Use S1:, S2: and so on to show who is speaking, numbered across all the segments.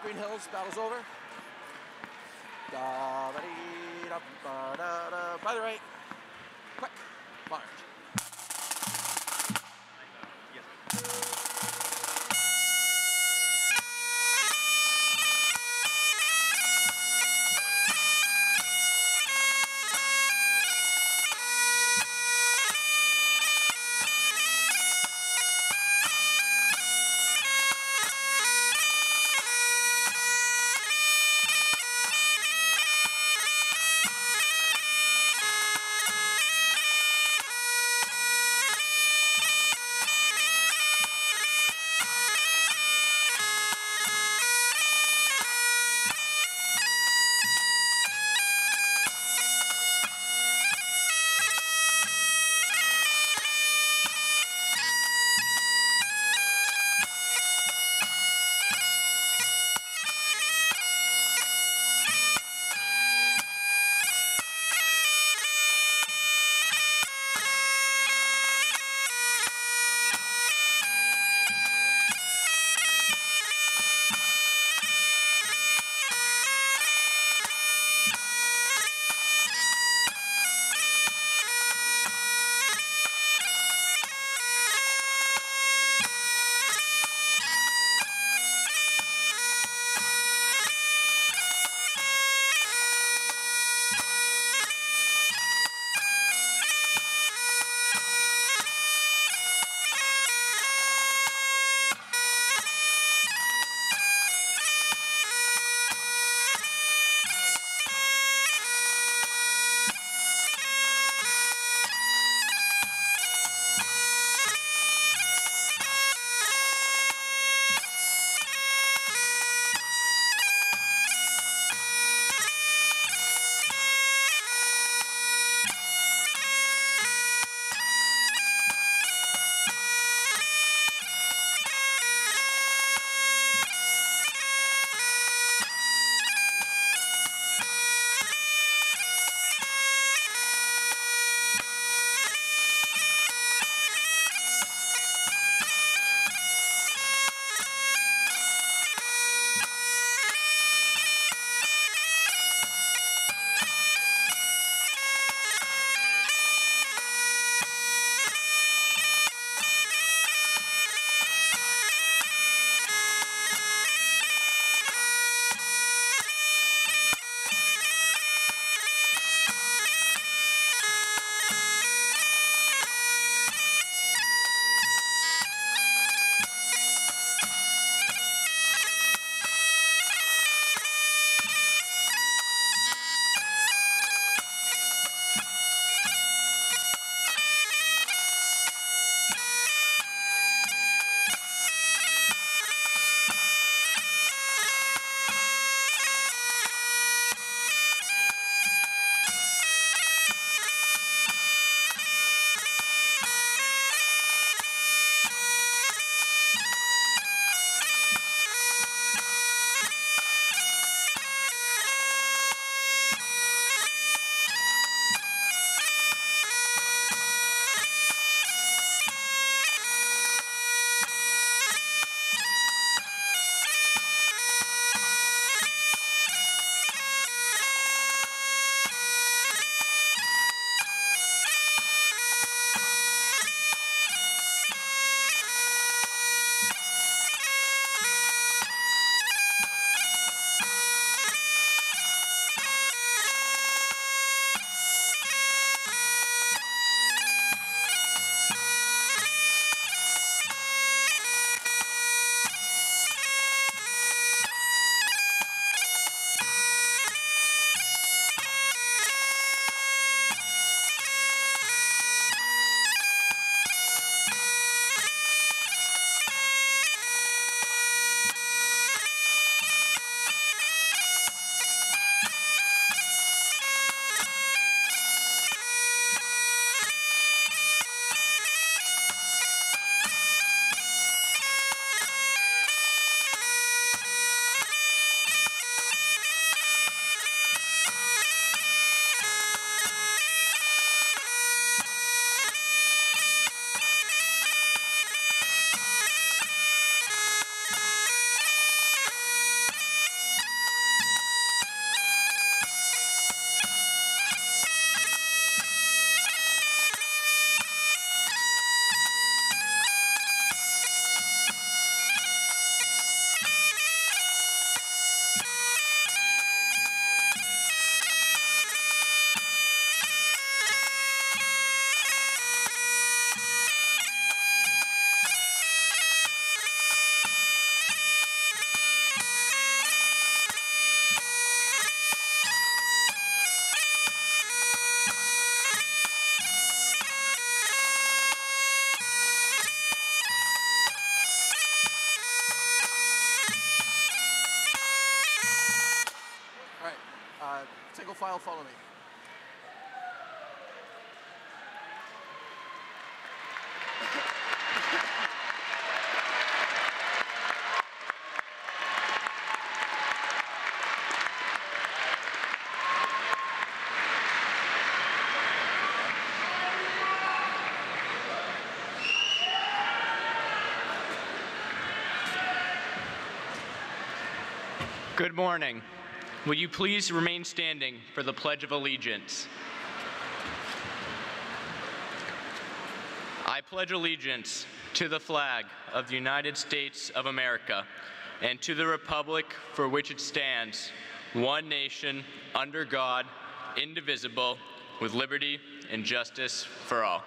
S1: Green Hills, battle's over. Da-ba-dee-da-ba-da-da. By the right. Quick. March. Single file, follow me.
S2: Good morning. Will you please remain standing for the Pledge of Allegiance? I pledge allegiance to the flag of the United States of America and to the republic for which it stands, one nation, under God, indivisible, with liberty and justice for all.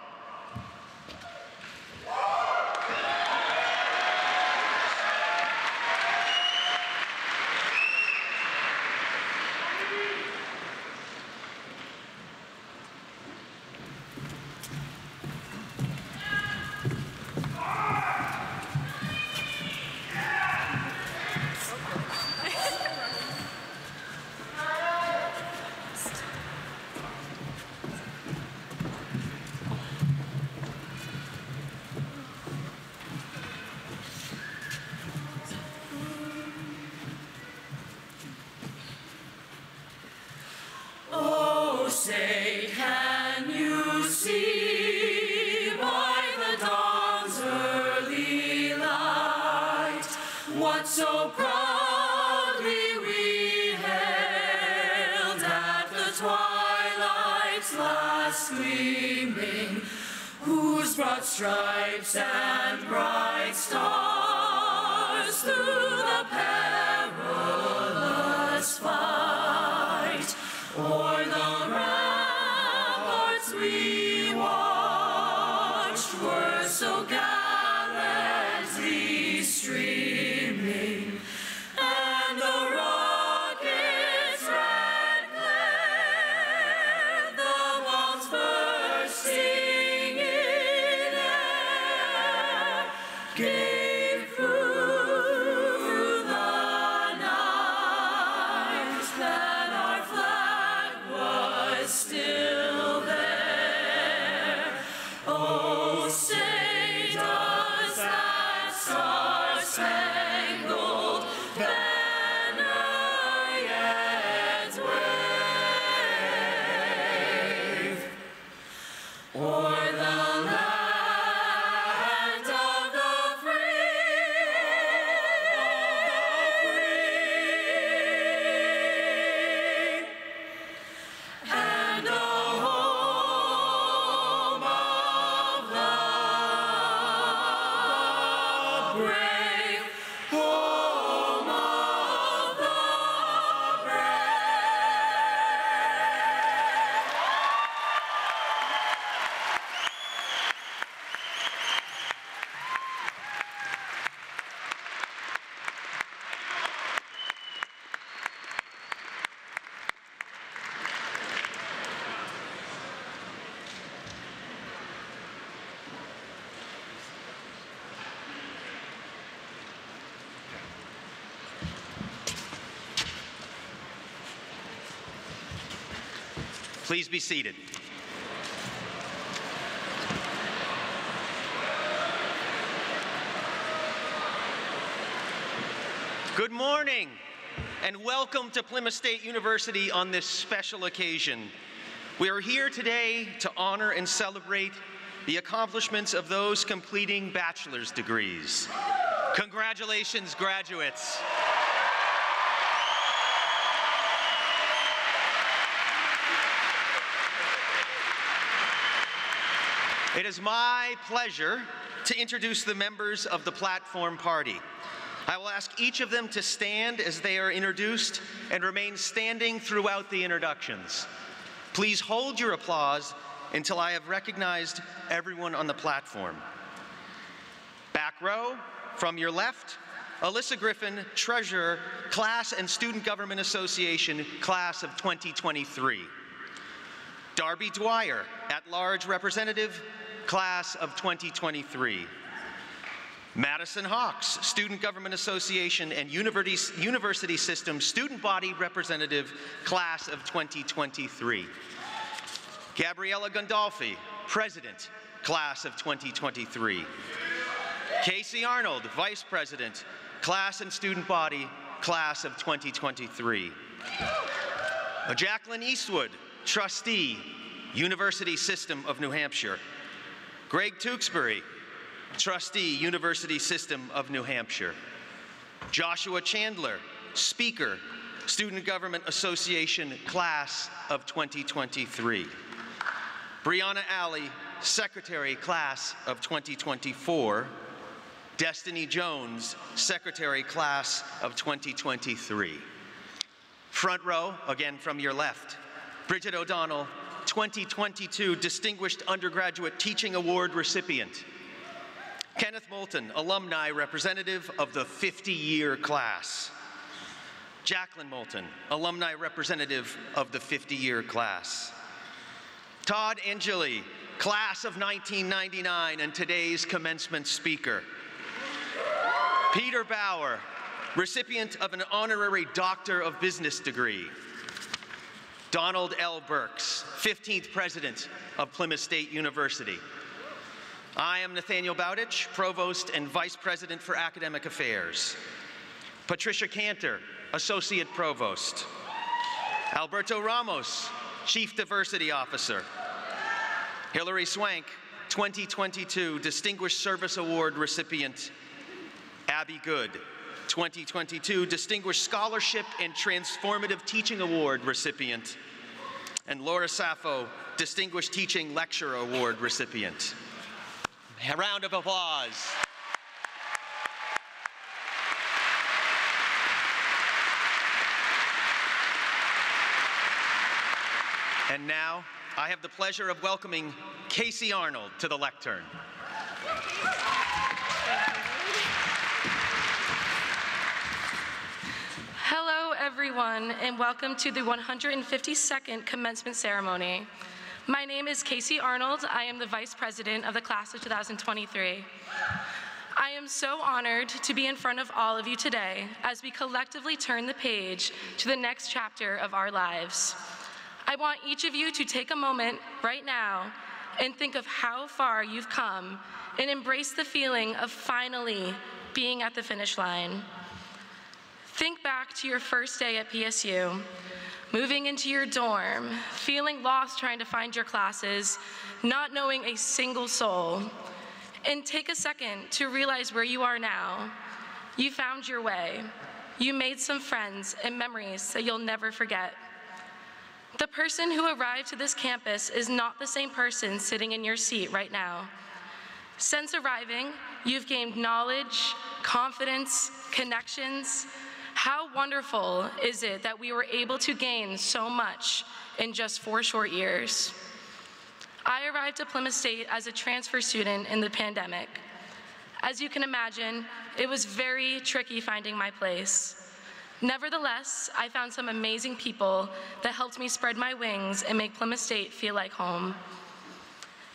S3: Say, can you see by the dawn's early light what so proudly we hailed at the twilight's last gleaming, whose broad stripes and bright stars through the perilous fight o'er the ramparts we watched were so gallantly streaming, and the rocket's red glare, the bombs bursting in air, gave through the night that our flag was still there. Oh, say does that star-spangled banner yet wave o'er the land of the free, and the home of the brave, home of the brave.
S4: Please be seated. Good morning, and welcome to Plymouth State University on this special occasion. We are here today to honor and celebrate the accomplishments of those completing bachelor's degrees. Congratulations, graduates. It is my pleasure to introduce the members of the platform party. I will ask each of them to stand as they are introduced and remain standing throughout the introductions. Please hold your applause until I have recognized everyone on the platform. Back row, from your left, Alyssa Griffin, Treasurer, Class and Student Government Association, Class of 2023. Darby Dwyer, At-Large Representative, Class of 2023. Madison Hawks, Student Government Association and University System Student Body Representative, Class of 2023. Gabriella Gandolfi, President, Class of 2023. Casey Arnold, Vice President, Class and Student Body, Class of 2023. Jacqueline Eastwood, Trustee, University System of New Hampshire. Greg Tewksbury, Trustee, University System of New Hampshire. Joshua Chandler, Speaker, Student Government Association, Class of 2023. Brianna Alley, Secretary, Class of 2024. Destiny Jones, Secretary, Class of 2023. Front row, again from your left, Bridget O'Donnell, 2022 Distinguished Undergraduate Teaching Award recipient. Kenneth Moulton, Alumni Representative of the 50-year class. Jacqueline Moulton, Alumni Representative of the 50-year class. Todd Angeli, Class of 1999 and today's commencement speaker. Peter Bauer, recipient of an honorary Doctor of Business degree. Donald L. Burks, 15th President of Plymouth State University. I am Nathaniel Bowditch, Provost and Vice President for Academic Affairs. Patricia Cantor, Associate Provost. Alberto Ramos, Chief Diversity Officer. Hillary Swank, 2022 Distinguished Service Award recipient. Abby Good, 2022 Distinguished Scholarship and Transformative Teaching Award recipient. And Laura Sappho, Distinguished Teaching Lecture Award recipient. A round of applause. And now, I have the pleasure of welcoming Casey Arnold to the lectern.
S5: Hello, everyone, and welcome to the 152nd Commencement Ceremony. My name is Casey Arnold. I am the Vice President of the Class of 2023. I am so honored to be in front of all of you today as we collectively turn the page to the next chapter of our lives. I want each of you to take a moment right now and think of how far you've come and embrace the feeling of finally being at the finish line. Think back to your first day at PSU, moving into your dorm, feeling lost trying to find your classes, not knowing a single soul. And take a second to realize where you are now. You found your way. You made some friends and memories that you'll never forget. The person who arrived to this campus is not the same person sitting in your seat right now. Since arriving, you've gained knowledge, confidence, connections. How wonderful is it that we were able to gain so much in just 4 short years? I arrived at Plymouth State as a transfer student in the pandemic. As you can imagine, it was very tricky finding my place. Nevertheless, I found some amazing people that helped me spread my wings and make Plymouth State feel like home.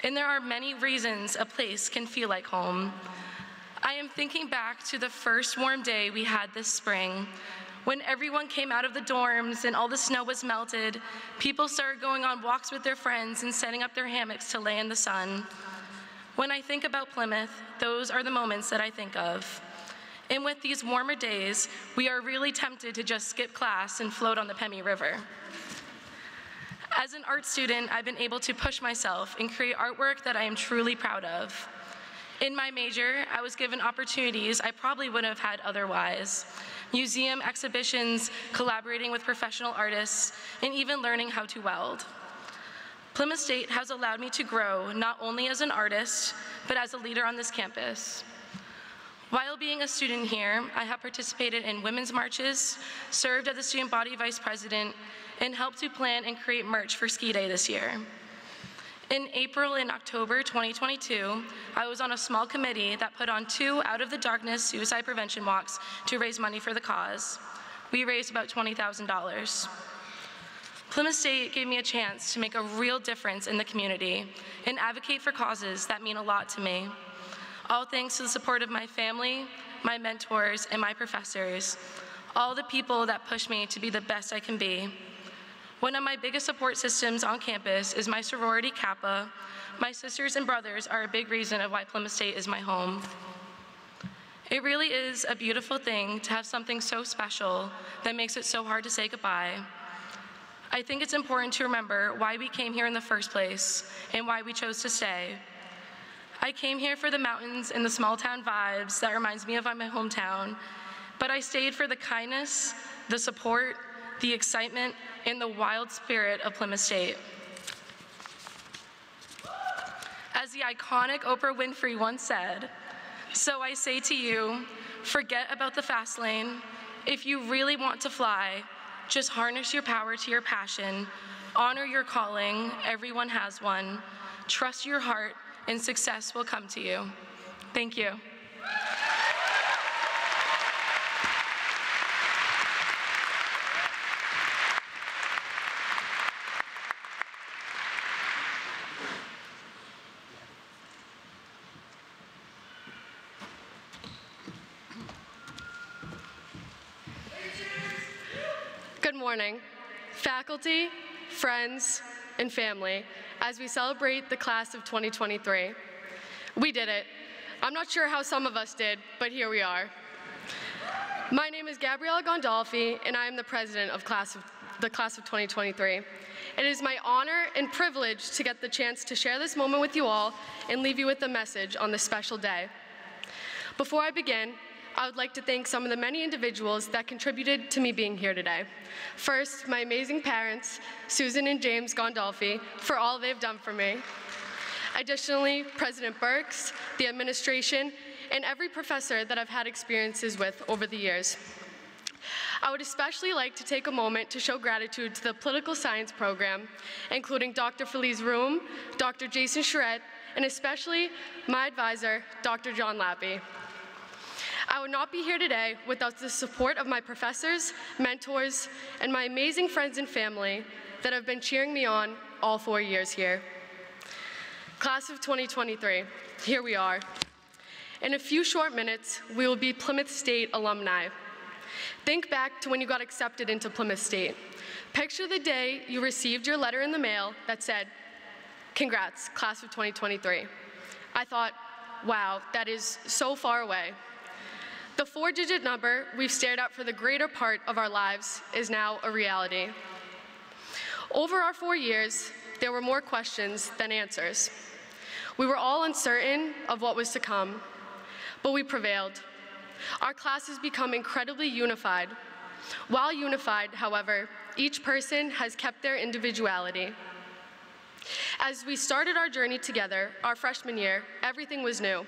S5: And there are many reasons a place can feel like home. I am thinking back to the first warm day we had this spring, when everyone came out of the dorms and all the snow was melted. People started going on walks with their friends and setting up their hammocks to lay in the sun. When I think about Plymouth, those are the moments that I think of. And with these warmer days, we are really tempted to just skip class and float on the Pemmy River. As an art student, I've been able to push myself and create artwork that I am truly proud of. In my major, I was given opportunities I probably wouldn't have had otherwise. Museum exhibitions, collaborating with professional artists, and even learning how to weld. Plymouth State has allowed me to grow not only as an artist, but as a leader on this campus. While being a student here, I have participated in women's marches, served as the student body vice president, and helped to plan and create merch for Ski Day this year. In April and October 2022, I was on a small committee that put on 2 Out of the Darkness suicide prevention walks to raise money for the cause. We raised about $20,000. Plymouth State gave me a chance to make a real difference in the community and advocate for causes that mean a lot to me. all thanks to the support of my family, my mentors, and my professors, all the people that push me to be the best I can be. One of my biggest support systems on campus is my sorority Kappa. My sisters and brothers are a big reason of why Plymouth State is my home. It really is a beautiful thing to have something so special that makes it so hard to say goodbye. I think it's important to remember why we came here in the first place and why we chose to stay. I came here for the mountains and the small town vibes that reminds me of my hometown, but I stayed for the kindness, the support, the excitement, and the wild spirit of Plymouth State. As the iconic Oprah Winfrey once said, "So I say to you, forget about the fast lane. If you really want to fly, just harness your power to your passion. Honor your calling, everyone has one. Trust your heart, and success will come to you." Thank you.
S6: Good morning, faculty, friends, and family, as we celebrate the class of 2023. We did it. I'm not sure how some of us did, but here we are. My name is Gabriella Gondolfi, and I am the president of the class of 2023. It is my honor and privilege to get the chance to share this moment with you all and leave you with a message on this special day. Before I begin, I would like to thank some of the many individuals that contributed to me being here today. First, my amazing parents, Susan and James Gondolfi, for all they've done for me. Additionally, President Burks, the administration, and every professor that I've had experiences with over the years. I would especially like to take a moment to show gratitude to the political science program, including Dr. Felice Room, Dr. Jason Charette, and especially my advisor, Dr. John Lappy. I would not be here today without the support of my professors, mentors, and my amazing friends and family that have been cheering me on all 4 years here. Class of 2023, here we are. In a few short minutes, we will be Plymouth State alumni. Think back to when you got accepted into Plymouth State. Picture the day you received your letter in the mail that said, "Congrats, class of 2023. I thought, wow, that is so far away. The 4-digit number we've stared at for the greater part of our lives is now a reality. Over our 4 years, there were more questions than answers. We were all uncertain of what was to come, but we prevailed. Our class has become incredibly unified. While unified, however, each person has kept their individuality. As we started our journey together, our freshman year, everything was new.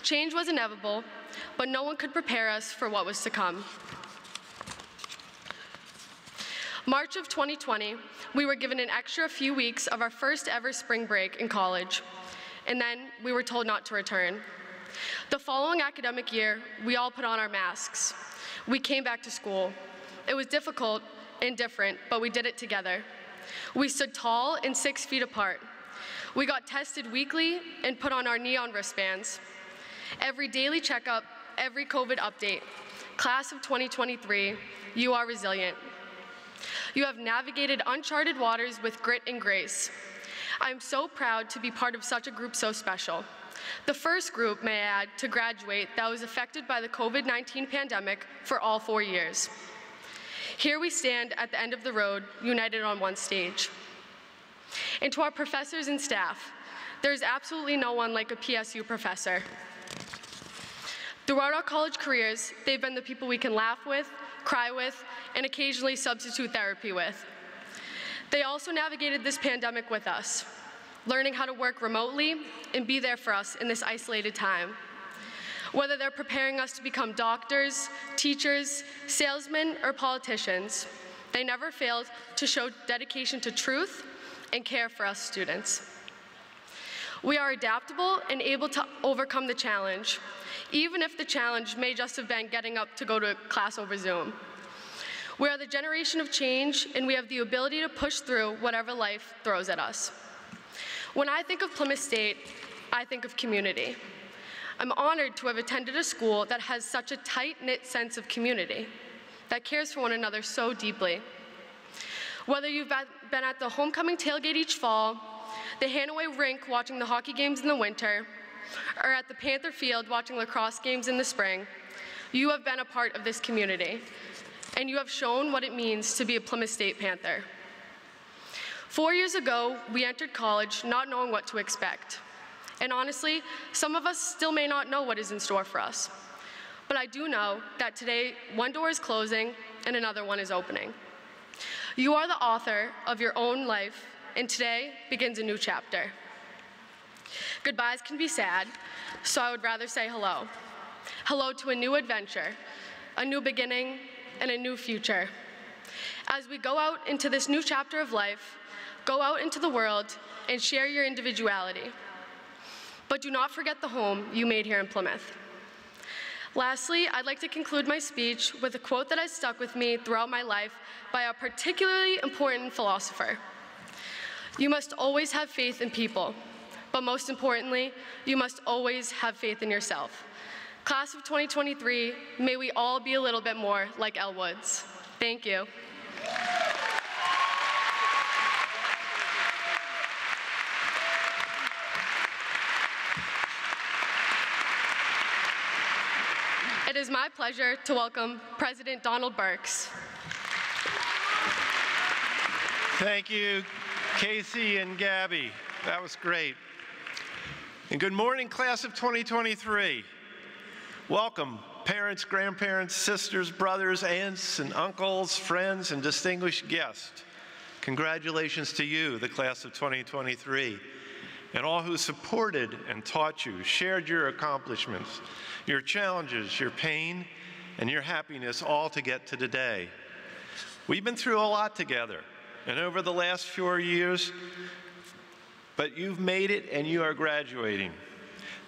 S6: Change was inevitable, but no one could prepare us for what was to come. March of 2020, we were given an extra few weeks of our first ever spring break in college, and then we were told not to return. The following academic year, we all put on our masks. We came back to school. It was difficult and different, but we did it together. We stood tall and 6 feet apart. We got tested weekly and put on our neon wristbands. Every daily checkup, every COVID update. Class of 2023, you are resilient. You have navigated uncharted waters with grit and grace. I am so proud to be part of such a group so special. The first group, may I add, to graduate that was affected by the COVID-19 pandemic for all 4 years. Here we stand at the end of the road, united on one stage. And to our professors and staff, there's absolutely no one like a PSU professor. Throughout our college careers, they've been the people we can laugh with, cry with, and occasionally substitute therapy with. They also navigated this pandemic with us, learning how to work remotely and be there for us in this isolated time. Whether they're preparing us to become doctors, teachers, salesmen, or politicians, they never failed to show dedication to truth and care for us students. We are adaptable and able to overcome the challenge, even if the challenge may just have been getting up to go to class over Zoom. We are the generation of change, and we have the ability to push through whatever life throws at us. When I think of Plymouth State, I think of community. I'm honored to have attended a school that has such a tight-knit sense of community, that cares for one another so deeply. Whether you've been at the homecoming tailgate each fall, the Hanaway rink watching the hockey games in the winter, or at the Panther Field watching lacrosse games in the spring, you have been a part of this community, and you have shown what it means to be a Plymouth State Panther. 4 years ago, we entered college not knowing what to expect. And honestly, some of us still may not know what is in store for us. But I do know that today, one door is closing and another one is opening. You are the author of your own life, and today begins a new chapter. Goodbyes can be sad, so I would rather say hello. Hello to a new adventure, a new beginning, and a new future. As we go out into this new chapter of life, go out into the world and share your individuality. But do not forget the home you made here in Plymouth. Lastly, I'd like to conclude my speech with a quote that has stuck with me throughout my life by a particularly important philosopher. You must always have faith in people, but most importantly, you must always have faith in yourself. Class of 2023, may we all be a little bit more like Elle Woods. Thank you. It is my pleasure to welcome President Donald Burks.
S7: Thank you, Casey and Gabby. That was great. And good morning, class of 2023. Welcome, parents, grandparents, sisters, brothers, aunts, and uncles, friends, and distinguished guests. Congratulations to you, the class of 2023, and all who supported and taught you, shared your accomplishments, your challenges, your pain, and your happiness, all to get to today. We've been through a lot together, and over the last 4 years, but you've made it and you are graduating.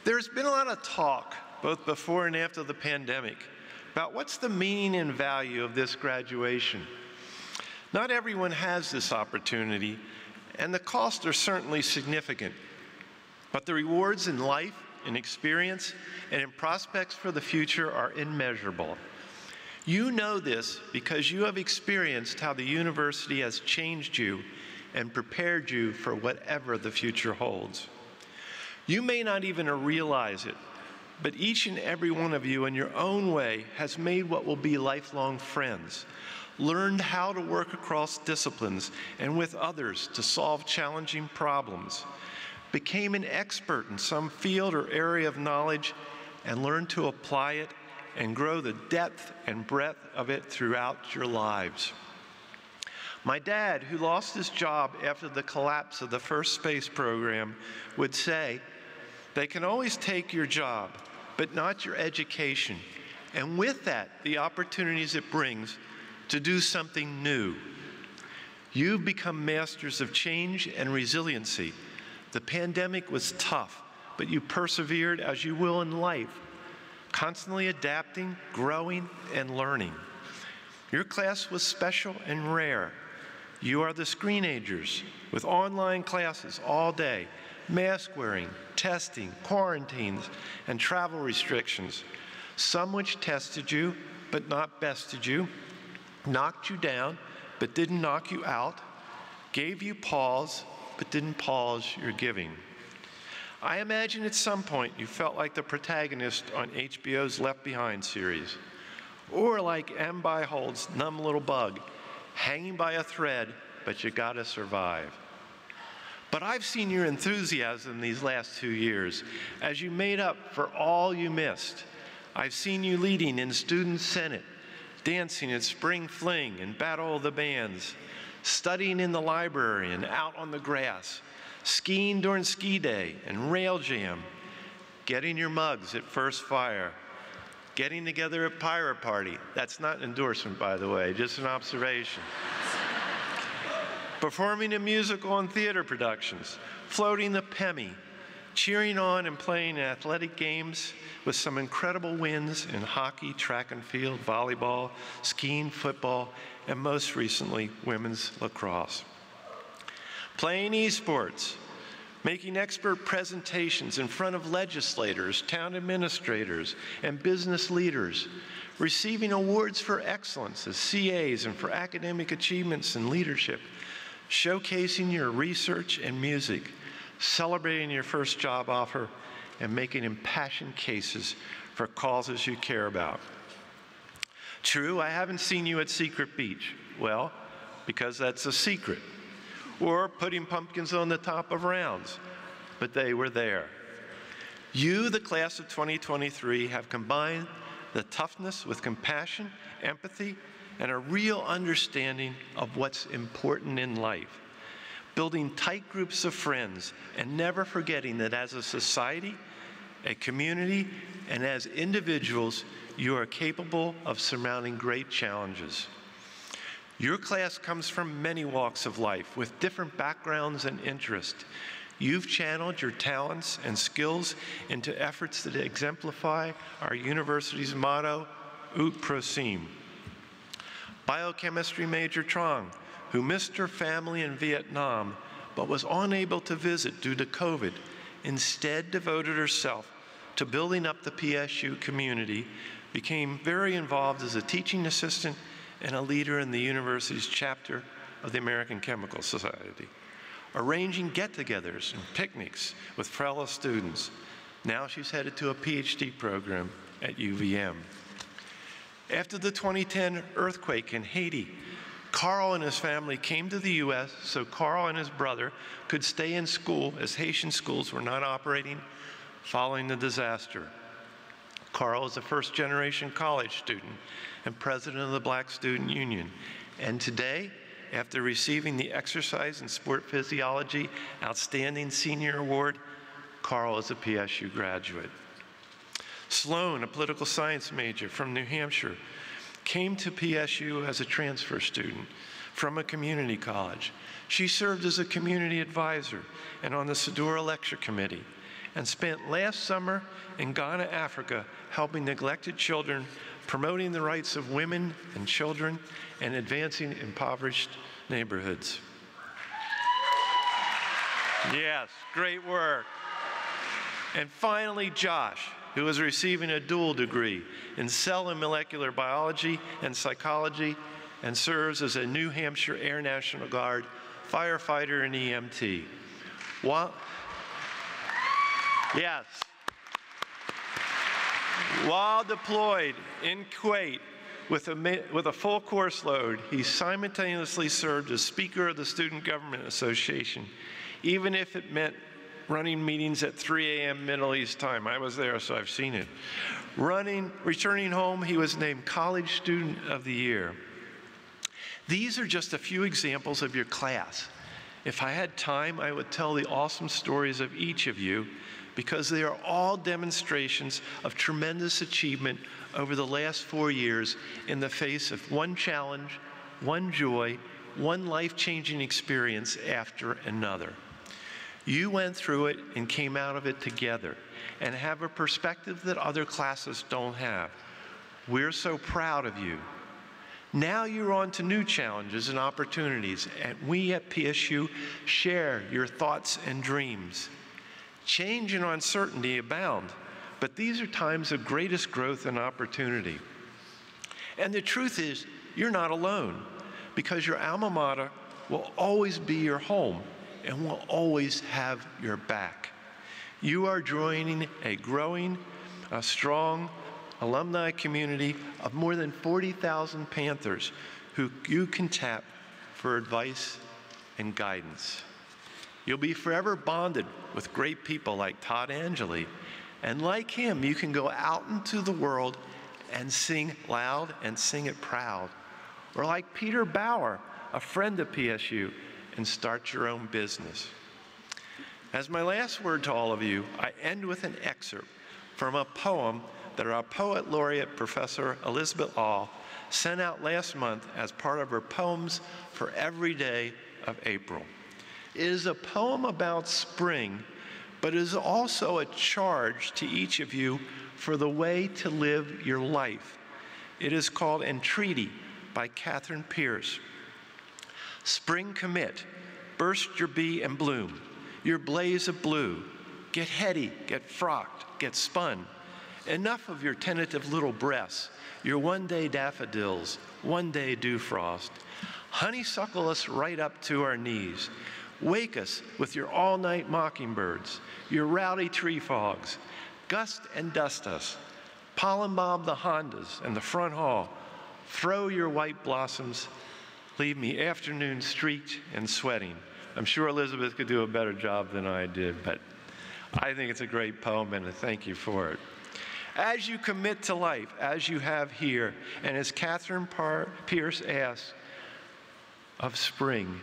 S7: There's been a lot of talk, both before and after the pandemic, about what's the meaning and value of this graduation. Not everyone has this opportunity, and the costs are certainly significant. But the rewards in life, in experience, and in prospects for the future are immeasurable. You know this because you have experienced how the university has changed you and prepared you for whatever the future holds. You may not even realize it, but each and every one of you in your own way has made what will be lifelong friends, learned how to work across disciplines and with others to solve challenging problems, became an expert in some field or area of knowledge, and learned to apply it and grow the depth and breadth of it throughout your lives. My dad, who lost his job after the collapse of the first space program, would say, "They can always take your job, but not your education, and with that, the opportunities it brings to do something new." You've become masters of change and resiliency. The pandemic was tough, but you persevered as you will in life, constantly adapting, growing, and learning. Your class was special and rare. You are the screenagers with online classes all day, mask wearing, testing, quarantines, and travel restrictions, some which tested you but not bested you, knocked you down but didn't knock you out, gave you pause but didn't pause your giving. I imagine at some point you felt like the protagonist on HBO's Left Behind series, or like M. Byhold's numb little bug, hanging by a thread, but you gotta survive. But I've seen your enthusiasm these last 2 years as you made up for all you missed. I've seen you leading in Student Senate, dancing at Spring Fling and Battle of the Bands, studying in the library and out on the grass, skiing during ski day and rail jam, getting your mugs at First Fire, getting together at Pirate Party. That's not an endorsement, by the way, just an observation. Performing in musical and theater productions, floating the Pemmy, cheering on and playing athletic games with some incredible wins in hockey, track and field, volleyball, skiing, football, and most recently, women's lacrosse. Playing esports, making expert presentations in front of legislators, town administrators, and business leaders, receiving awards for excellence as CAs and for academic achievements and leadership, showcasing your research and music, celebrating your first job offer, and making impassioned cases for causes you care about. True, I haven't seen you at Secret Beach. Well, because that's a secret. Or putting pumpkins on the top of rounds, but they were there. You, the class of 2023, have combined the toughness with compassion, empathy, and a real understanding of what's important in life. Building tight groups of friends and never forgetting that as a society, a community, and as individuals, you are capable of surmounting great challenges. Your class comes from many walks of life with different backgrounds and interests. You've channeled your talents and skills into efforts that exemplify our university's motto, Ut Prosim. Biochemistry major Trong, who missed her family in Vietnam but was unable to visit due to COVID, instead devoted herself to building up the PSU community, became very involved as a teaching assistant and a leader in the university's chapter of the American Chemical Society, arranging get-togethers and picnics with fellow students. Now she's headed to a PhD program at UVM. After the 2010 earthquake in Haiti, Carl and his family came to the U.S. so Carl and his brother could stay in school as Haitian schools were not operating following the disaster. Carl is a first-generation college student and president of the Black Student Union. And today, after receiving the Exercise and Sport Physiology Outstanding Senior Award, Carl is a PSU graduate. Sloan, a political science major from New Hampshire, came to PSU as a transfer student from a community college. She served as a community advisor and on the Sedora Lecture Committee, and spent last summer in Ghana, Africa, helping neglected children, promoting the rights of women and children, and advancing impoverished neighborhoods. Yes, great work. And finally, Josh, who is receiving a dual degree in cell and molecular biology and psychology, and serves as a New Hampshire Air National Guard firefighter and EMT. While deployed in Kuwait with a full course load, he simultaneously served as Speaker of the Student Government Association, even if it meant running meetings at 3 a.m. Middle East time. I was there, so I've seen it. Returning home, he was named College Student of the Year. These are just a few examples of your class. If I had time, I would tell the awesome stories of each of you, because they are all demonstrations of tremendous achievement over the last 4 years in the face of one challenge, one joy, one life-changing experience after another. You went through it and came out of it together and have a perspective that other classes don't have. We're so proud of you. Now you're on to new challenges and opportunities, and we at PSU share your thoughts and dreams. Change and uncertainty abound, but these are times of greatest growth and opportunity. And the truth is, you're not alone, because your alma mater will always be your home and will always have your back. You are joining a growing, strong alumni community of more than 40,000 Panthers who you can tap for advice and guidance. You'll be forever bonded with great people like Todd Angeli, and like him, you can go out into the world and sing loud and sing it proud. Or like Peter Bauer, a friend of PSU, and start your own business. As my last word to all of you, I end with an excerpt from a poem that our poet laureate, Professor Elizabeth All, sent out last month as part of her Poems for Every Day of April. It is a poem about spring, but it is also a charge to each of you for the way to live your life. It is called Entreaty by Catherine Pierce. Spring commit, burst your bee and bloom. your blaze of blue. Get heady, get frocked, get spun. Enough of your tentative little breasts, your one-day daffodils, one-day dewfrost. Honeysuckle us right up to our knees. Wake us with your all-night mockingbirds, your rowdy tree fogs. Gust and dust us. Pollen bob the Hondas and the front hall. Throw your white blossoms. Leave me afternoon streaked and sweating. I'm sure Elizabeth could do a better job than I did, but I think it's a great poem, and I thank you for it. As you commit to life, as you have here, and as Catherine Pierce asks of spring,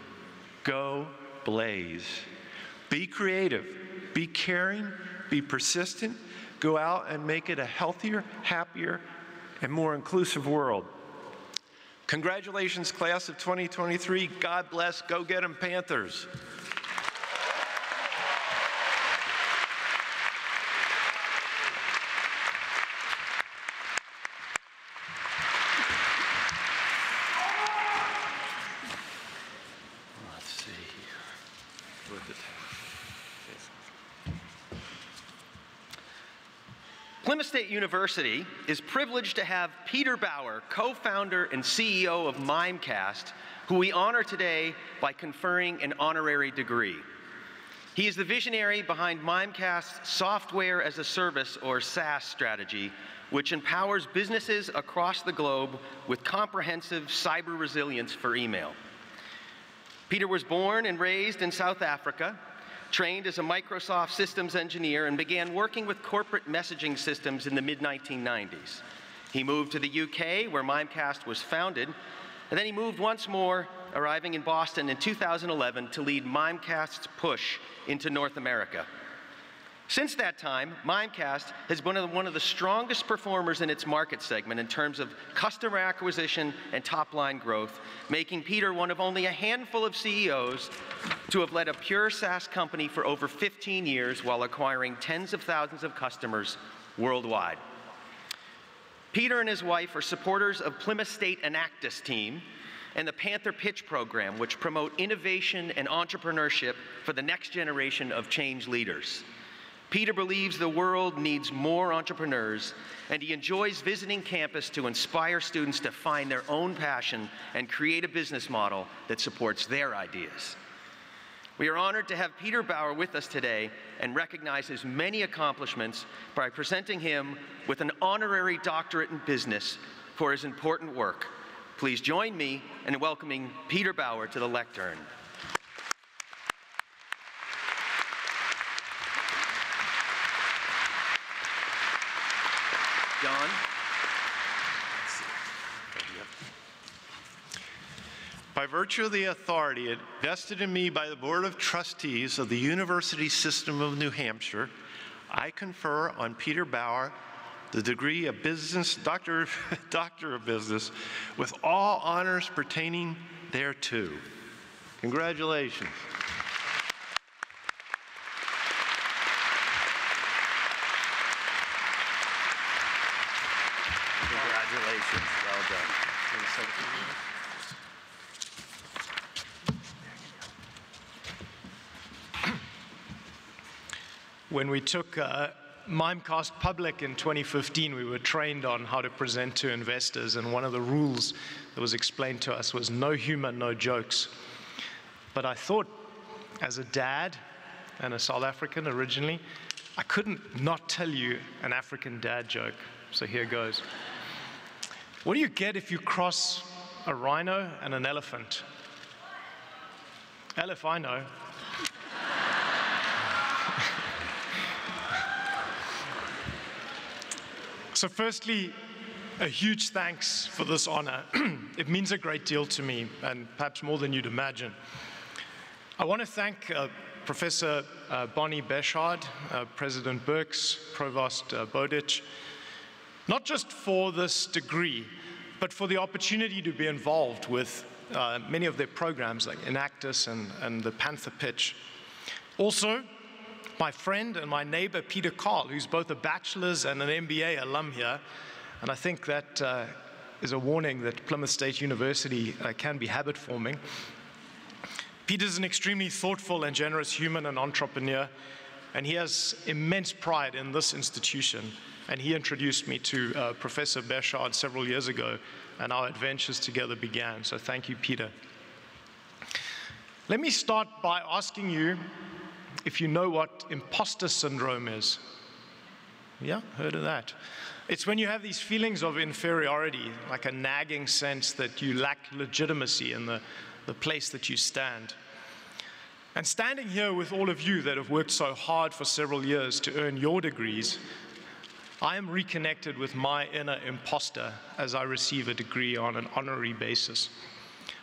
S7: go blaze. Be creative, be caring, be persistent, go out and make it a healthier, happier, and more inclusive world. Congratulations, class of 2023. God bless. Go get 'em, Panthers. Let's see here.
S4: Plymouth State University is privileged to have Peter Bauer, co-founder and CEO of Mimecast, who we honor today by conferring an honorary degree. He is the visionary behind Mimecast's software as a service, or SaaS strategy, which empowers businesses across the globe with comprehensive cyber resilience for email. Peter was born and raised in South Africa, trained as a Microsoft systems engineer, and began working with corporate messaging systems in the mid-1990s. He moved to the UK, where Mimecast was founded, and then he moved once more, arriving in Boston in 2011 to lead Mimecast's push into North America. Since that time, Mimecast has been one of the strongest performers in its market segment in terms of customer acquisition and top-line growth, making Peter one of only a handful of CEOs to have led a pure SaaS company for over 15 years while acquiring tens of thousands of customers worldwide. Peter and his wife are supporters of Plymouth State Enactus team and the Panther Pitch program, which promote innovation and entrepreneurship for the next generation of change leaders. Peter believes the world needs more entrepreneurs, and he enjoys visiting campus to inspire students to find their own passion and create a business model that supports their ideas. We are honored to have Peter Bauer with us today and recognize his many accomplishments by presenting him with an honorary doctorate in business for his important work. Please join me in welcoming Peter Bauer to the lectern. John.
S7: By virtue of the authority vested in me by the Board of Trustees of the University System of New Hampshire, I confer on Peter Bauer the degree of business, Doctor of Business, with all honors pertaining thereto. Congratulations.
S4: Congratulations. Well done.
S8: When we took Mimecast public in 2015, we were trained on how to present to investors, and one of the rules that was explained to us was no humor, no jokes. But I thought, as a dad and a South African originally, I couldn't not tell you an African dad joke, so here goes. What do you get if you cross a rhino and an elephant? Elif, I know. So firstly, a huge thanks for this honor. It means a great deal to me, and perhaps more than you'd imagine. I want to thank Professor Bonnie Beshard, President Burks, Provost Bowditch, not just for this degree, but for the opportunity to be involved with many of their programs like Enactus and the Panther Pitch. Also, my friend and my neighbor, Peter Carl, who's both a bachelor's and an MBA alum here, and I think that is a warning that Plymouth State University can be habit-forming. Peter's an extremely thoughtful and generous human and entrepreneur, and he has immense pride in this institution. And he introduced me to Professor Beshard several years ago, and our adventures together began. So thank you, Peter. Let me start by asking you if you know what imposter syndrome is. Yeah, heard of that? It's when you have these feelings of inferiority, like a nagging sense that you lack legitimacy in the place that you stand. And standing here with all of you that have worked so hard for several years to earn your degrees, I am reconnected with my inner imposter as I receive a degree on an honorary basis.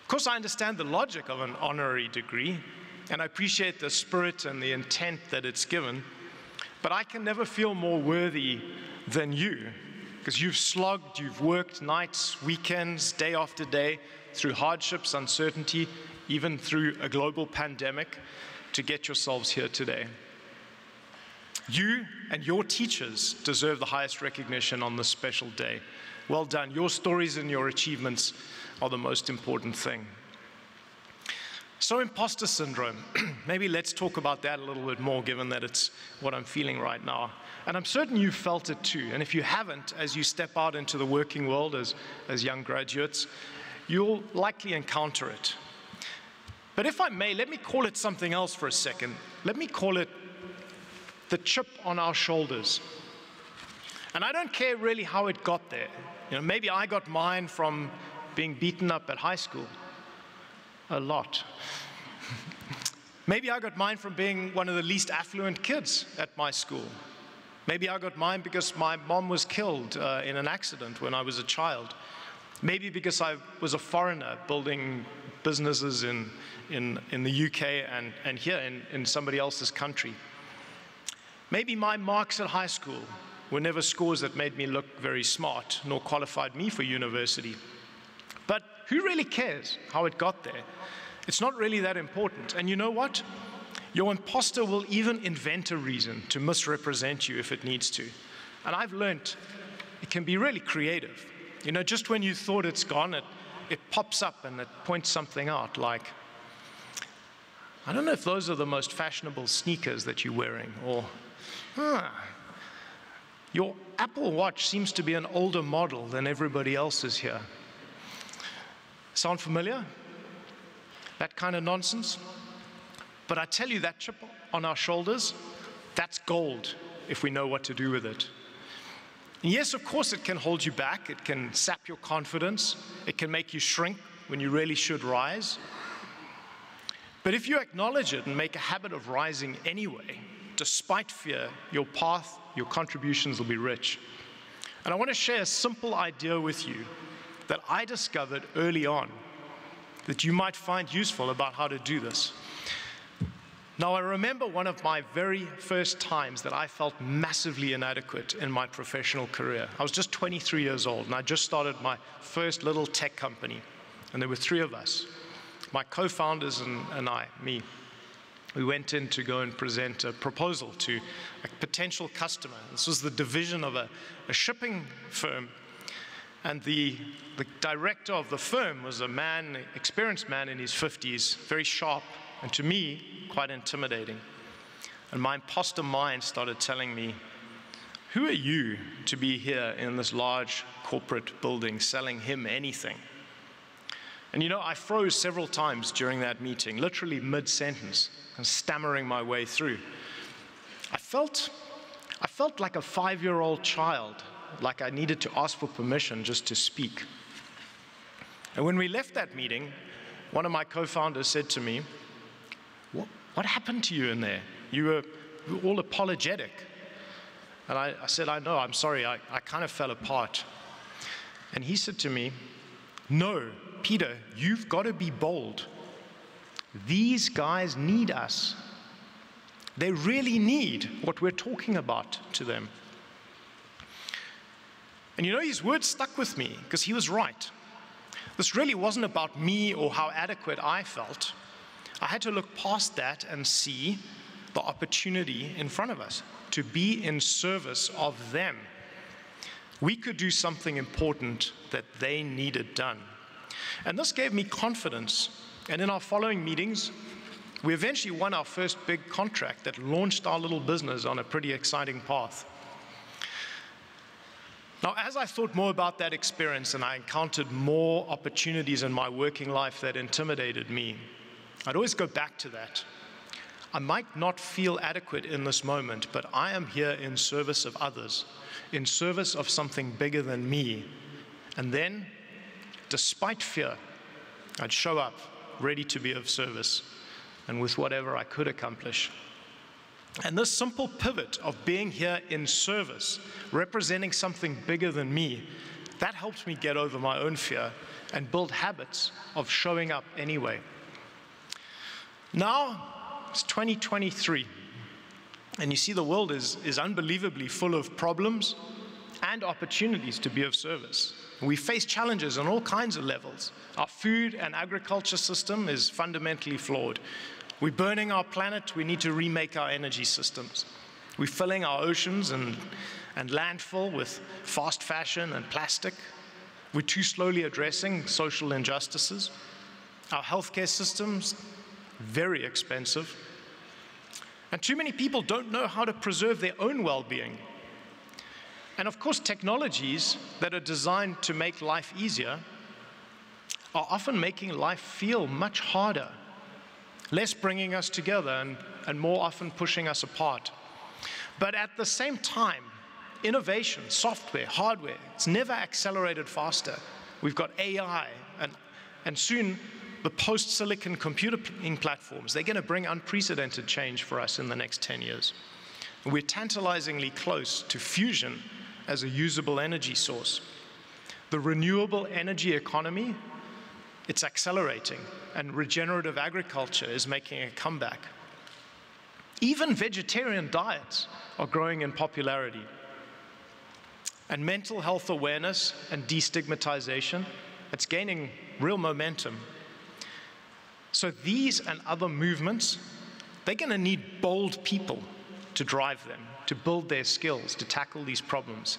S8: Of course, I understand the logic of an honorary degree, and I appreciate the spirit and the intent that it's given, but I can never feel more worthy than you, because you've slogged, you've worked nights, weekends, day after day, through hardships, uncertainty, even through a global pandemic, to get yourselves here today. You and your teachers deserve the highest recognition on this special day. Well done. Your stories and your achievements are the most important thing. So imposter syndrome, maybe let's talk about that a little bit more, given that it's what I'm feeling right now. And I'm certain you've felt it too. And if you haven't, as you step out into the working world as young graduates, you'll likely encounter it. But if I may, let me call it something else for a second. Let me call it the chip on our shoulders. And I don't care really how it got there. You know, maybe I got mine from being beaten up at high school. A lot. Maybe I got mine from being one of the least affluent kids at my school. Maybe I got mine because my mom was killed in an accident when I was a child. Maybe because I was a foreigner building businesses in the UK and here in somebody else's country. Maybe my marks at high school were never scores that made me look very smart, nor qualified me for university. But who really cares how it got there? It's not really that important. And you know what? Your imposter will even invent a reason to misrepresent you if it needs to. And I've learned it can be really creative. You know, just when you thought it's gone, it pops up and it points something out, like, I don't know if those are the most fashionable sneakers that you're wearing, or, your Apple Watch seems to be an older model than everybody else's here. Sound familiar? That kind of nonsense? But I tell you, that chip on our shoulders, that's gold if we know what to do with it. And yes, of course, it can hold you back. It can sap your confidence. It can make you shrink when you really should rise. But if you acknowledge it and make a habit of rising anyway, despite fear, your path, your contributions will be rich. And I want to share a simple idea with you that I discovered early on that you might find useful about how to do this. Now, I remember one of my very first times that I felt massively inadequate in my professional career. I was just 23 years old, and I just started my first little tech company. And there were 3 of us, my co-founders and me. We went in to go and present a proposal to a potential customer. This was the division of a shipping firm. And the director of the firm was a man, experienced man in his 50s, very sharp, and to me, quite intimidating. And my imposter mind started telling me, who are you to be here in this large corporate building selling him anything? And you know, I froze several times during that meeting, literally mid-sentence, and stammering my way through. I felt like a 5-year-old child, like I needed to ask for permission just to speak. And when we left that meeting, one of my co-founders said to me, what happened to you in there? You were all apologetic. And I said, I know, I'm sorry, I kind of fell apart. And he said to me, no, Peter, you've got to be bold. These guys need us. They really need what we're talking about to them. And you know, his words stuck with me because he was right. This really wasn't about me or how adequate I felt. I had to look past that and see the opportunity in front of us to be in service of them. We could do something important that they needed done. And this gave me confidence. And in our following meetings, We eventually won our first big contract that launched our little business on a pretty exciting path. Now, as I thought more about that experience and I encountered more opportunities in my working life that intimidated me, I'd always go back to that. I might not feel adequate in this moment, but I am here in service of others, in service of something bigger than me. And then, despite fear, I'd show up ready to be of service and with whatever I could accomplish. And this simple pivot of being here in service, representing something bigger than me, that helps me get over my own fear and build habits of showing up anyway. Now, it's 2023, and you see the world is unbelievably full of problems and opportunities to be of service. We face challenges on all kinds of levels. Our food and agriculture system is fundamentally flawed. We're burning our planet, we need to remake our energy systems. We're filling our oceans and landfill with fast fashion and plastic. We're too slowly addressing social injustices. Our healthcare system's very expensive. And too many people don't know how to preserve their own well-being. And of course, technologies that are designed to make life easier are often making life feel much harder, less bringing us together and more often pushing us apart. But at the same time, innovation, software, hardware, it's never accelerated faster. We've got AI and soon the post-silicon computing platforms. They're going to bring unprecedented change for us in the next 10 years. And we're tantalizingly close to fusion as a usable energy source. The renewable energy economy, it's accelerating, and regenerative agriculture is making a comeback. Even vegetarian diets are growing in popularity. And mental health awareness and destigmatization, it's gaining real momentum. So these and other movements, they're going to need bold people to drive them, to build their skills, to tackle these problems,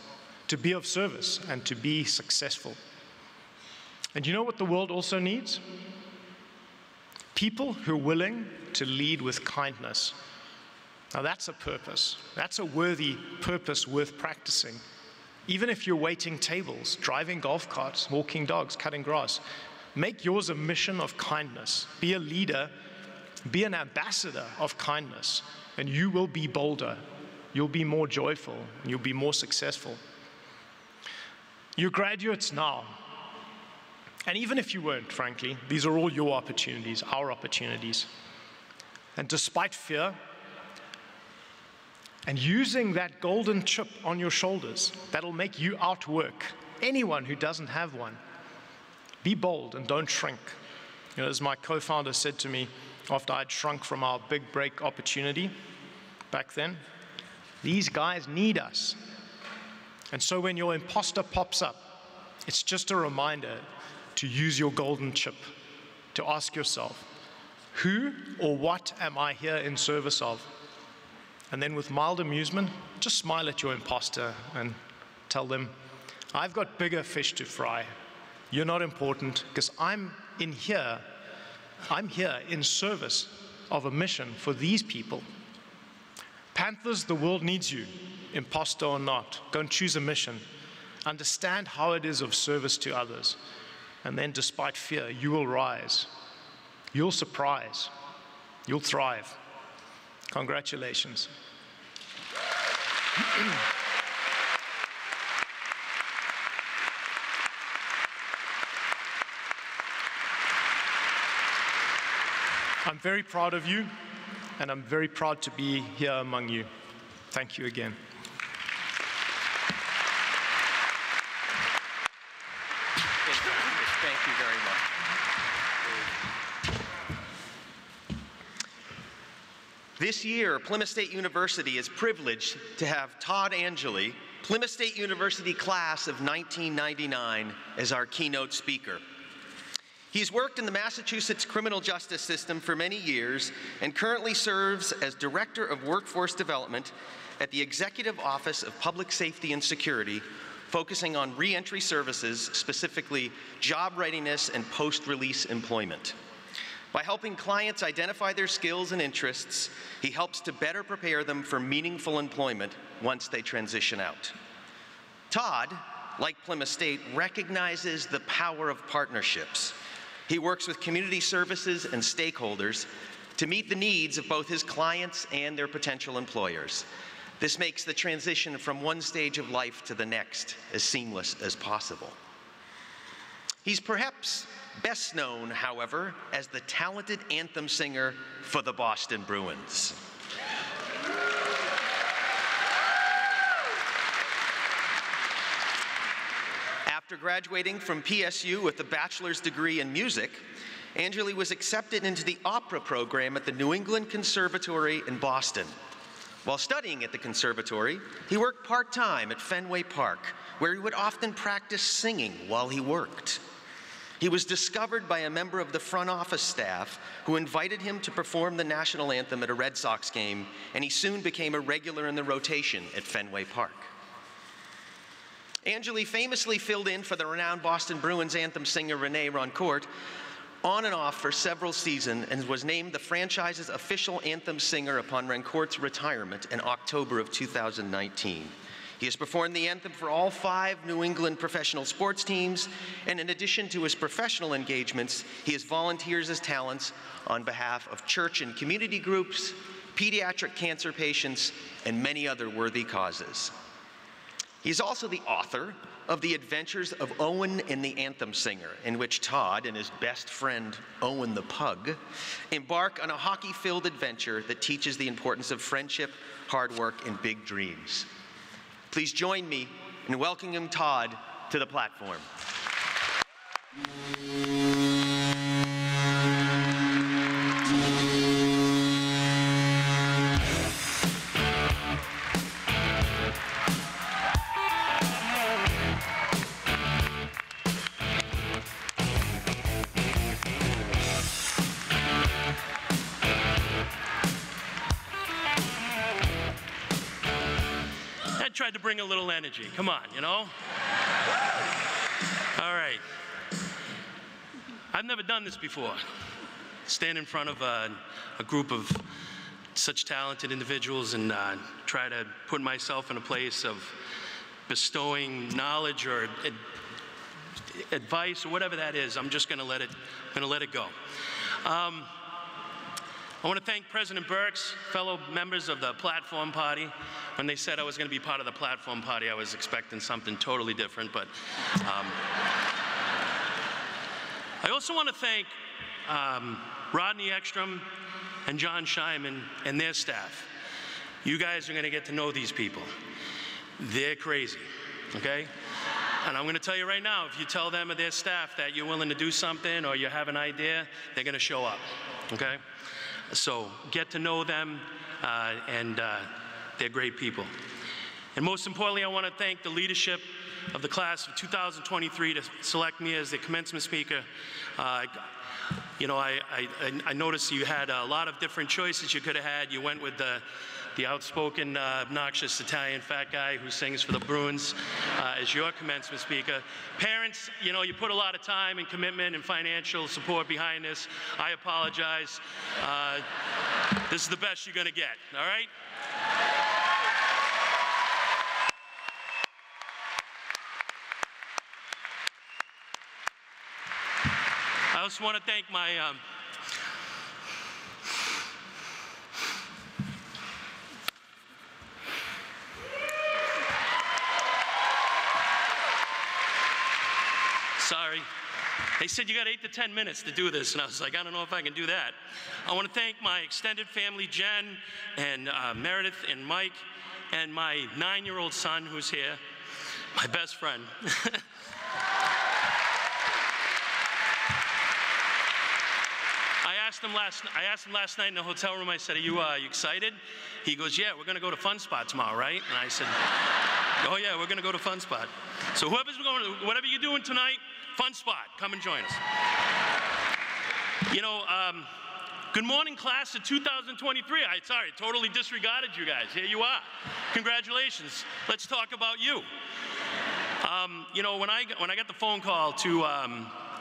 S8: to be of service, and to be successful. And you know what the world also needs? People who are willing to lead with kindness. Now that's a purpose. That's a worthy purpose worth practicing. Even if you're waiting tables, driving golf carts, walking dogs, cutting grass, make yours a mission of kindness. Be a leader, be an ambassador of kindness, and you will be bolder. You'll be more joyful, and you'll be more successful. You're graduates now. And even if you weren't, frankly, these are all your opportunities, our opportunities. And despite fear, and using that golden chip on your shoulders, that'll make you outwork anyone who doesn't have one. Be bold and don't shrink. You know, as my co-founder said to me after I'd shrunk from our big break opportunity back then, these guys need us. And so when your imposter pops up, it's just a reminder to use your golden chip, to ask yourself, who or what am I here in service of? And then with mild amusement, just smile at your imposter and tell them, I've got bigger fish to fry. You're not important, because I'm here in service of a mission for these people. Panthers, the world needs you, imposter or not. Go and choose a mission. Understand how it is of service to others. And then despite fear, you will rise. You'll surprise. You'll thrive. Congratulations. I'm very proud of you, and I'm very proud to be here among you. Thank you again.
S4: Thank you very much. This year, Plymouth State University is privileged to have Todd Angeli, Plymouth State University class of 1999, as our keynote speaker. He's worked in the Massachusetts criminal justice system for many years and currently serves as Director of Workforce Development at the Executive Office of Public Safety and Security, focusing on reentry services, specifically job readiness and post-release employment. By helping clients identify their skills and interests, he helps to better prepare them for meaningful employment once they transition out. Todd, like Plymouth State, recognizes the power of partnerships. He works with community services and stakeholders to meet the needs of both his clients and their potential employers. This makes the transition from one stage of life to the next as seamless as possible. He's perhaps best known, however, as the talented anthem singer for the Boston Bruins. After graduating from PSU with a bachelor's degree in music, Angeli was accepted into the opera program at the New England Conservatory in Boston. While studying at the conservatory, he worked part-time at Fenway Park, where he would often practice singing while he worked. He was discovered by a member of the front office staff who invited him to perform the national anthem at a Red Sox game, and he soon became a regular in the rotation at Fenway Park. Angeli famously filled in for the renowned Boston Bruins anthem singer Renee Roncourt on and off for several seasons and was named the franchise's official anthem singer upon Roncourt's retirement in October of 2019. He has performed the anthem for all 5 New England professional sports teams, and in addition to his professional engagements, he has volunteered his talents on behalf of church and community groups, pediatric cancer patients, and many other worthy causes. He is also the author of The Adventures of Owen and the Anthem Singer, in which Todd and his best friend, Owen the Pug, embark on a hockey-filled adventure that teaches the importance of friendship, hard work, and big dreams. Please join me in welcoming Todd to the platform.
S9: Tried to bring a little energy. Come on, you know? All right. I've never done this before. Stand in front of a group of such talented individuals and try to put myself in a place of bestowing knowledge or advice or whatever that is. I'm just gonna let it go. I want to thank President Burks, fellow members of the Platform Party. When they said I was going to be part of the Platform Party, I was expecting something totally different, but I also want to thank Rodney Ekstrom and John Scheinman and their staff. You guys are going to get to know these people. They're crazy, okay? And I'm going to tell you right now, if you tell them or their staff that you're willing to do something or you have an idea, they're going to show up, okay? So get to know them, and they're great people. And most importantly, I want to thank the leadership of the class of 2023 to select me as the commencement speaker. You know, I noticed you had a lot of different choices you could have had. You went with the outspoken, obnoxious Italian fat guy who sings for the Bruins as your commencement speaker. Parents, you know, you put a lot of time and commitment and financial support behind this. I apologize. This is the best you're going to get, all right? I also want to thank my sorry. They said you got 8 to 10 minutes to do this, and I was like, I don't know if I can do that. I want to thank my extended family, Jen and Meredith and Mike, and my 9-year-old son who's here, my best friend. I asked him last night in the hotel room, I said, are you excited? He goes, yeah, we're going to go to Fun Spot tomorrow, right? And I said, oh yeah, we're going to go to Fun Spot. So whatever you're doing tonight, Fun Spot, come and join us. You know, good morning, class of 2023. Sorry, totally disregarded you guys. Here you are. Congratulations. Let's talk about you. You know, when I got the phone call to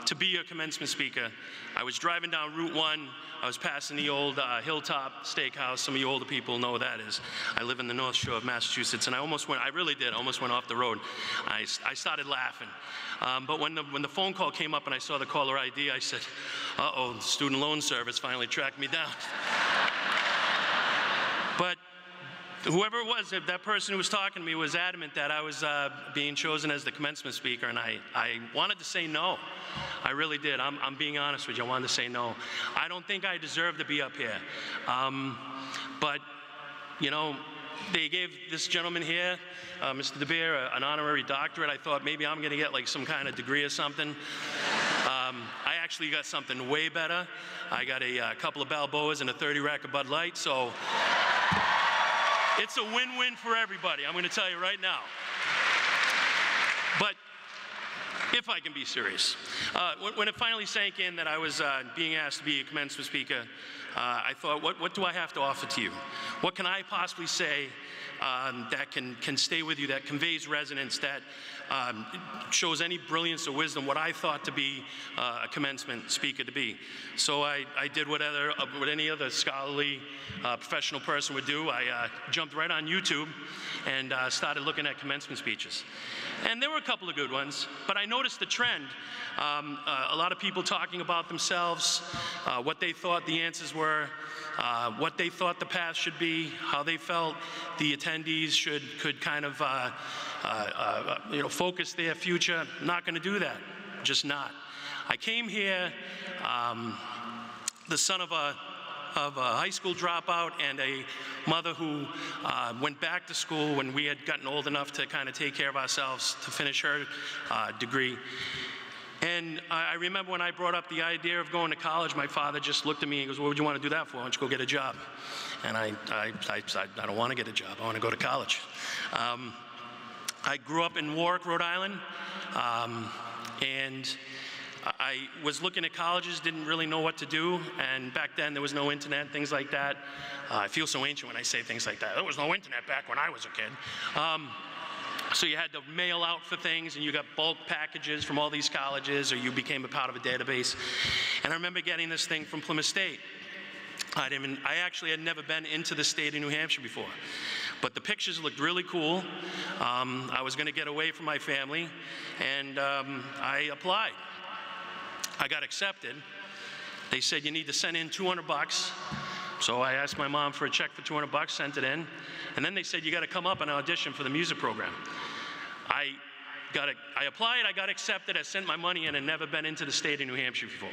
S9: to be a commencement speaker. I was driving down Route 1. I was passing the old Hilltop Steakhouse. Some of you older people know what that is. I live in the North Shore of Massachusetts, and I really did, almost went off the road. I started laughing. But when the phone call came up and I saw the caller ID, I said, uh-oh, the Student Loan Service finally tracked me down. But whoever it was, that person who was talking to me was adamant that I was being chosen as the commencement speaker, and I wanted to say no. I really did. I'm being honest with you. I wanted to say no. I don't think I deserve to be up here. But, you know, they gave this gentleman here, Mr. DeBeer, an honorary doctorate. I thought maybe I'm going to get like some kind of degree or something. I actually got something way better. I got a couple of Balboas and a 30 rack of Bud Light, so it's a win-win for everybody, I'm going to tell you right now. But if I can be serious, when it finally sank in that I was being asked to be a commencement speaker, I thought, what do I have to offer to you? What can I possibly say that can stay with you, that conveys resonance, that shows any brilliance or wisdom, what I thought to be a commencement speaker to be. So I did what any other scholarly professional person would do. I jumped right on YouTube and started looking at commencement speeches. And there were a couple of good ones, but I noticed the trend. A lot of people talking about themselves, what they thought the answers were, what they thought the path should be, how they felt the attendees could kind of focus their future. I'm not going to do that, just not. I came here, the son of a high school dropout and a mother who went back to school when we had gotten old enough to kind of take care of ourselves to finish her degree. And I remember when I brought up the idea of going to college, my father just looked at me and goes, what would you want to do that for? Why don't you go get a job? And I said, I don't want to get a job. I want to go to college. I grew up in Warwick, Rhode Island, and I was looking at colleges, didn't really know what to do, and back then there was no internet, things like that. I feel so ancient when I say things like that. There was no internet back when I was a kid. So you had to mail out for things, and you got bulk packages from all these colleges, or you became a part of a database. And I remember getting this thing from Plymouth State. I actually had never been into the state of New Hampshire before. But the pictures looked really cool. I was going to get away from my family, and I applied. I got accepted. They said you need to send in $200. So I asked my mom for a check for $200, sent it in, and then they said you got to come up and audition for the music program. I applied, I got accepted, I sent my money in, and never been into the state of New Hampshire before.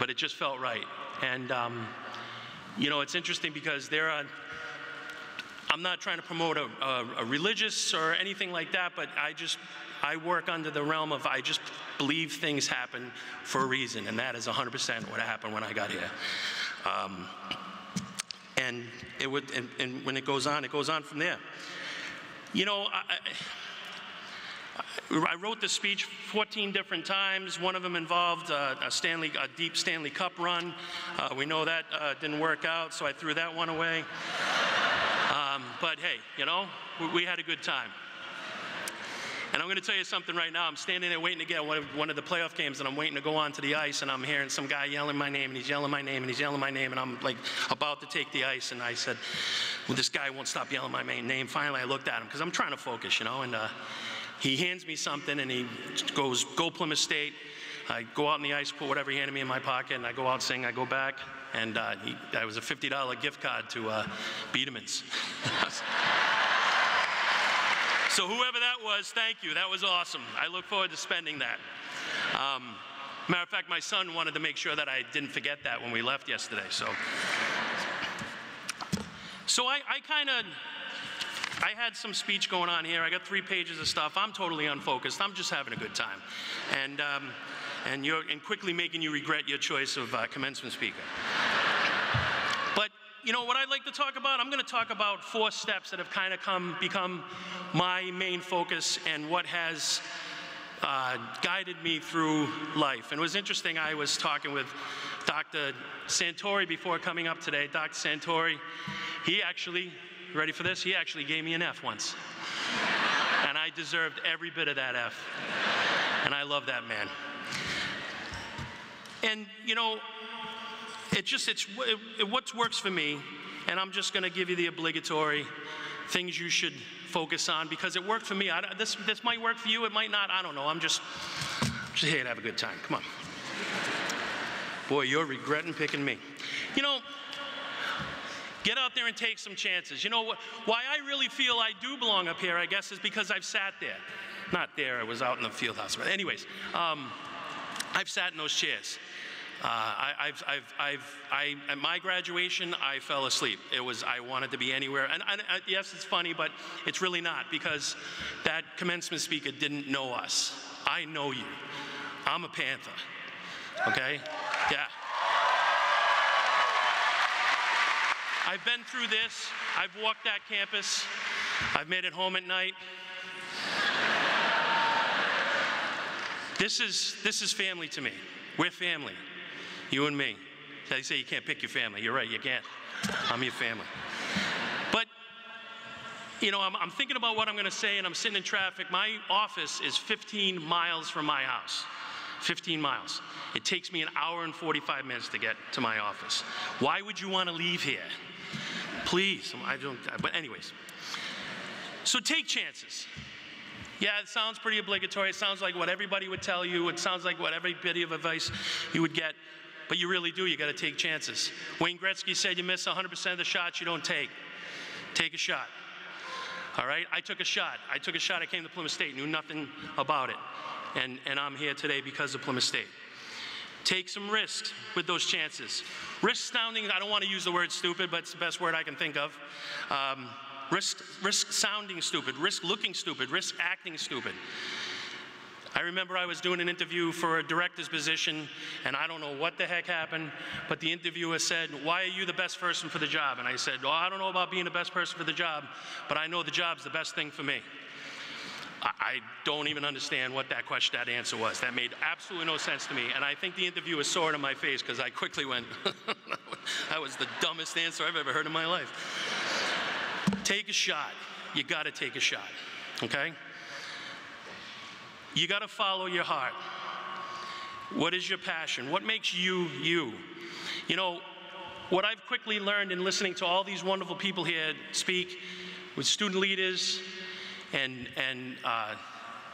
S9: But it just felt right. And you know, it's interesting because I'm not trying to promote a religious or anything like that, but I work under the realm of I just believe things happen for a reason, and that is 100% what happened when I got here. And when it goes on from there. You know, I wrote this speech 14 different times. One of them involved a deep Stanley Cup run. We know that didn't work out, so I threw that one away. But hey, you know, we had a good time. And I'm going to tell you something right now. I'm standing there waiting to get one of the playoff games, and I'm waiting to go onto the ice, and I'm hearing some guy yelling my name, and he's yelling my name, and he's yelling my name, and I'm like about to take the ice, and I said, well, this guy won't stop yelling my name. Finally, I looked at him, because I'm trying to focus, you know, and he hands me something, and he goes, go Plymouth State. I go out on the ice, put whatever he handed me in my pocket, and I go out, sing, I go back, and that was a $50 gift card to Biedermann's. So whoever that was, thank you. That was awesome. I look forward to spending that. Matter of fact, my son wanted to make sure that I didn't forget that when we left yesterday. So I had some speech going on here. I got 3 pages of stuff. I'm totally unfocused. I'm just having a good time. And quickly making you regret your choice of commencement speaker. But you know what I'd like to talk about? I'm going to talk about 4 steps that have kind of become my main focus and what has guided me through life. And it was interesting, I was talking with Dr. Santori before coming up today. Dr. Santori, he actually, ready for this? He actually gave me an F once. And I deserved every bit of that F. And I love that man. And, you know, what works for me, and I'm just going to give you the obligatory things you should focus on because it worked for me. This might work for you, it might not, I don't know. I'm just here to have a good time. Come on. Boy, you're regretting picking me. You know, get out there and take some chances. You know, why I really feel I do belong up here, I guess, is because I've sat there. Not there, I was out in the field house. But anyways, I've sat in those chairs. At my graduation, I fell asleep. I wanted to be anywhere. And yes, it's funny, but it's really not because that commencement speaker didn't know us. I know you. I'm a Panther, okay? Yeah. I've been through this. I've walked that campus. I've made it home at night. This is family to me. We're family. You and me. They say you can't pick your family. You're right, you can't. I'm your family. But, you know, I'm thinking about what I'm going to say, and I'm sitting in traffic. My office is 15 miles from my house. 15 miles. It takes me an hour and 45 minutes to get to my office. Why would you want to leave here? Please. But anyways. So take chances. Yeah, it sounds pretty obligatory. It sounds like what everybody would tell you. It sounds like what every bit of advice you would get. But you really do. You got to take chances. Wayne Gretzky said you miss 100% of the shots you don't take. Take a shot. All right? I took a shot. I came to Plymouth State, knew nothing about it. And I'm here today because of Plymouth State. Take some risks with those chances. Risk sounding, I don't want to use the word stupid, but it's the best word I can think of. Risk sounding stupid, risk looking stupid, risk acting stupid. I remember I was doing an interview for a director's position, and I don't know what the heck happened, but the interviewer said, "Why are you the best person for the job?" And I said, "Oh, I don't know about being the best person for the job, but I know the job's the best thing for me." I don't even understand what that answer was. That made absolutely no sense to me, and I think the interviewer saw it in my face because I quickly went, that was the dumbest answer I've ever heard in my life. Take a shot. You got to take a shot, okay? You got to follow your heart. What is your passion? What makes you, you? You know, what I've quickly learned in listening to all these wonderful people here speak with student leaders and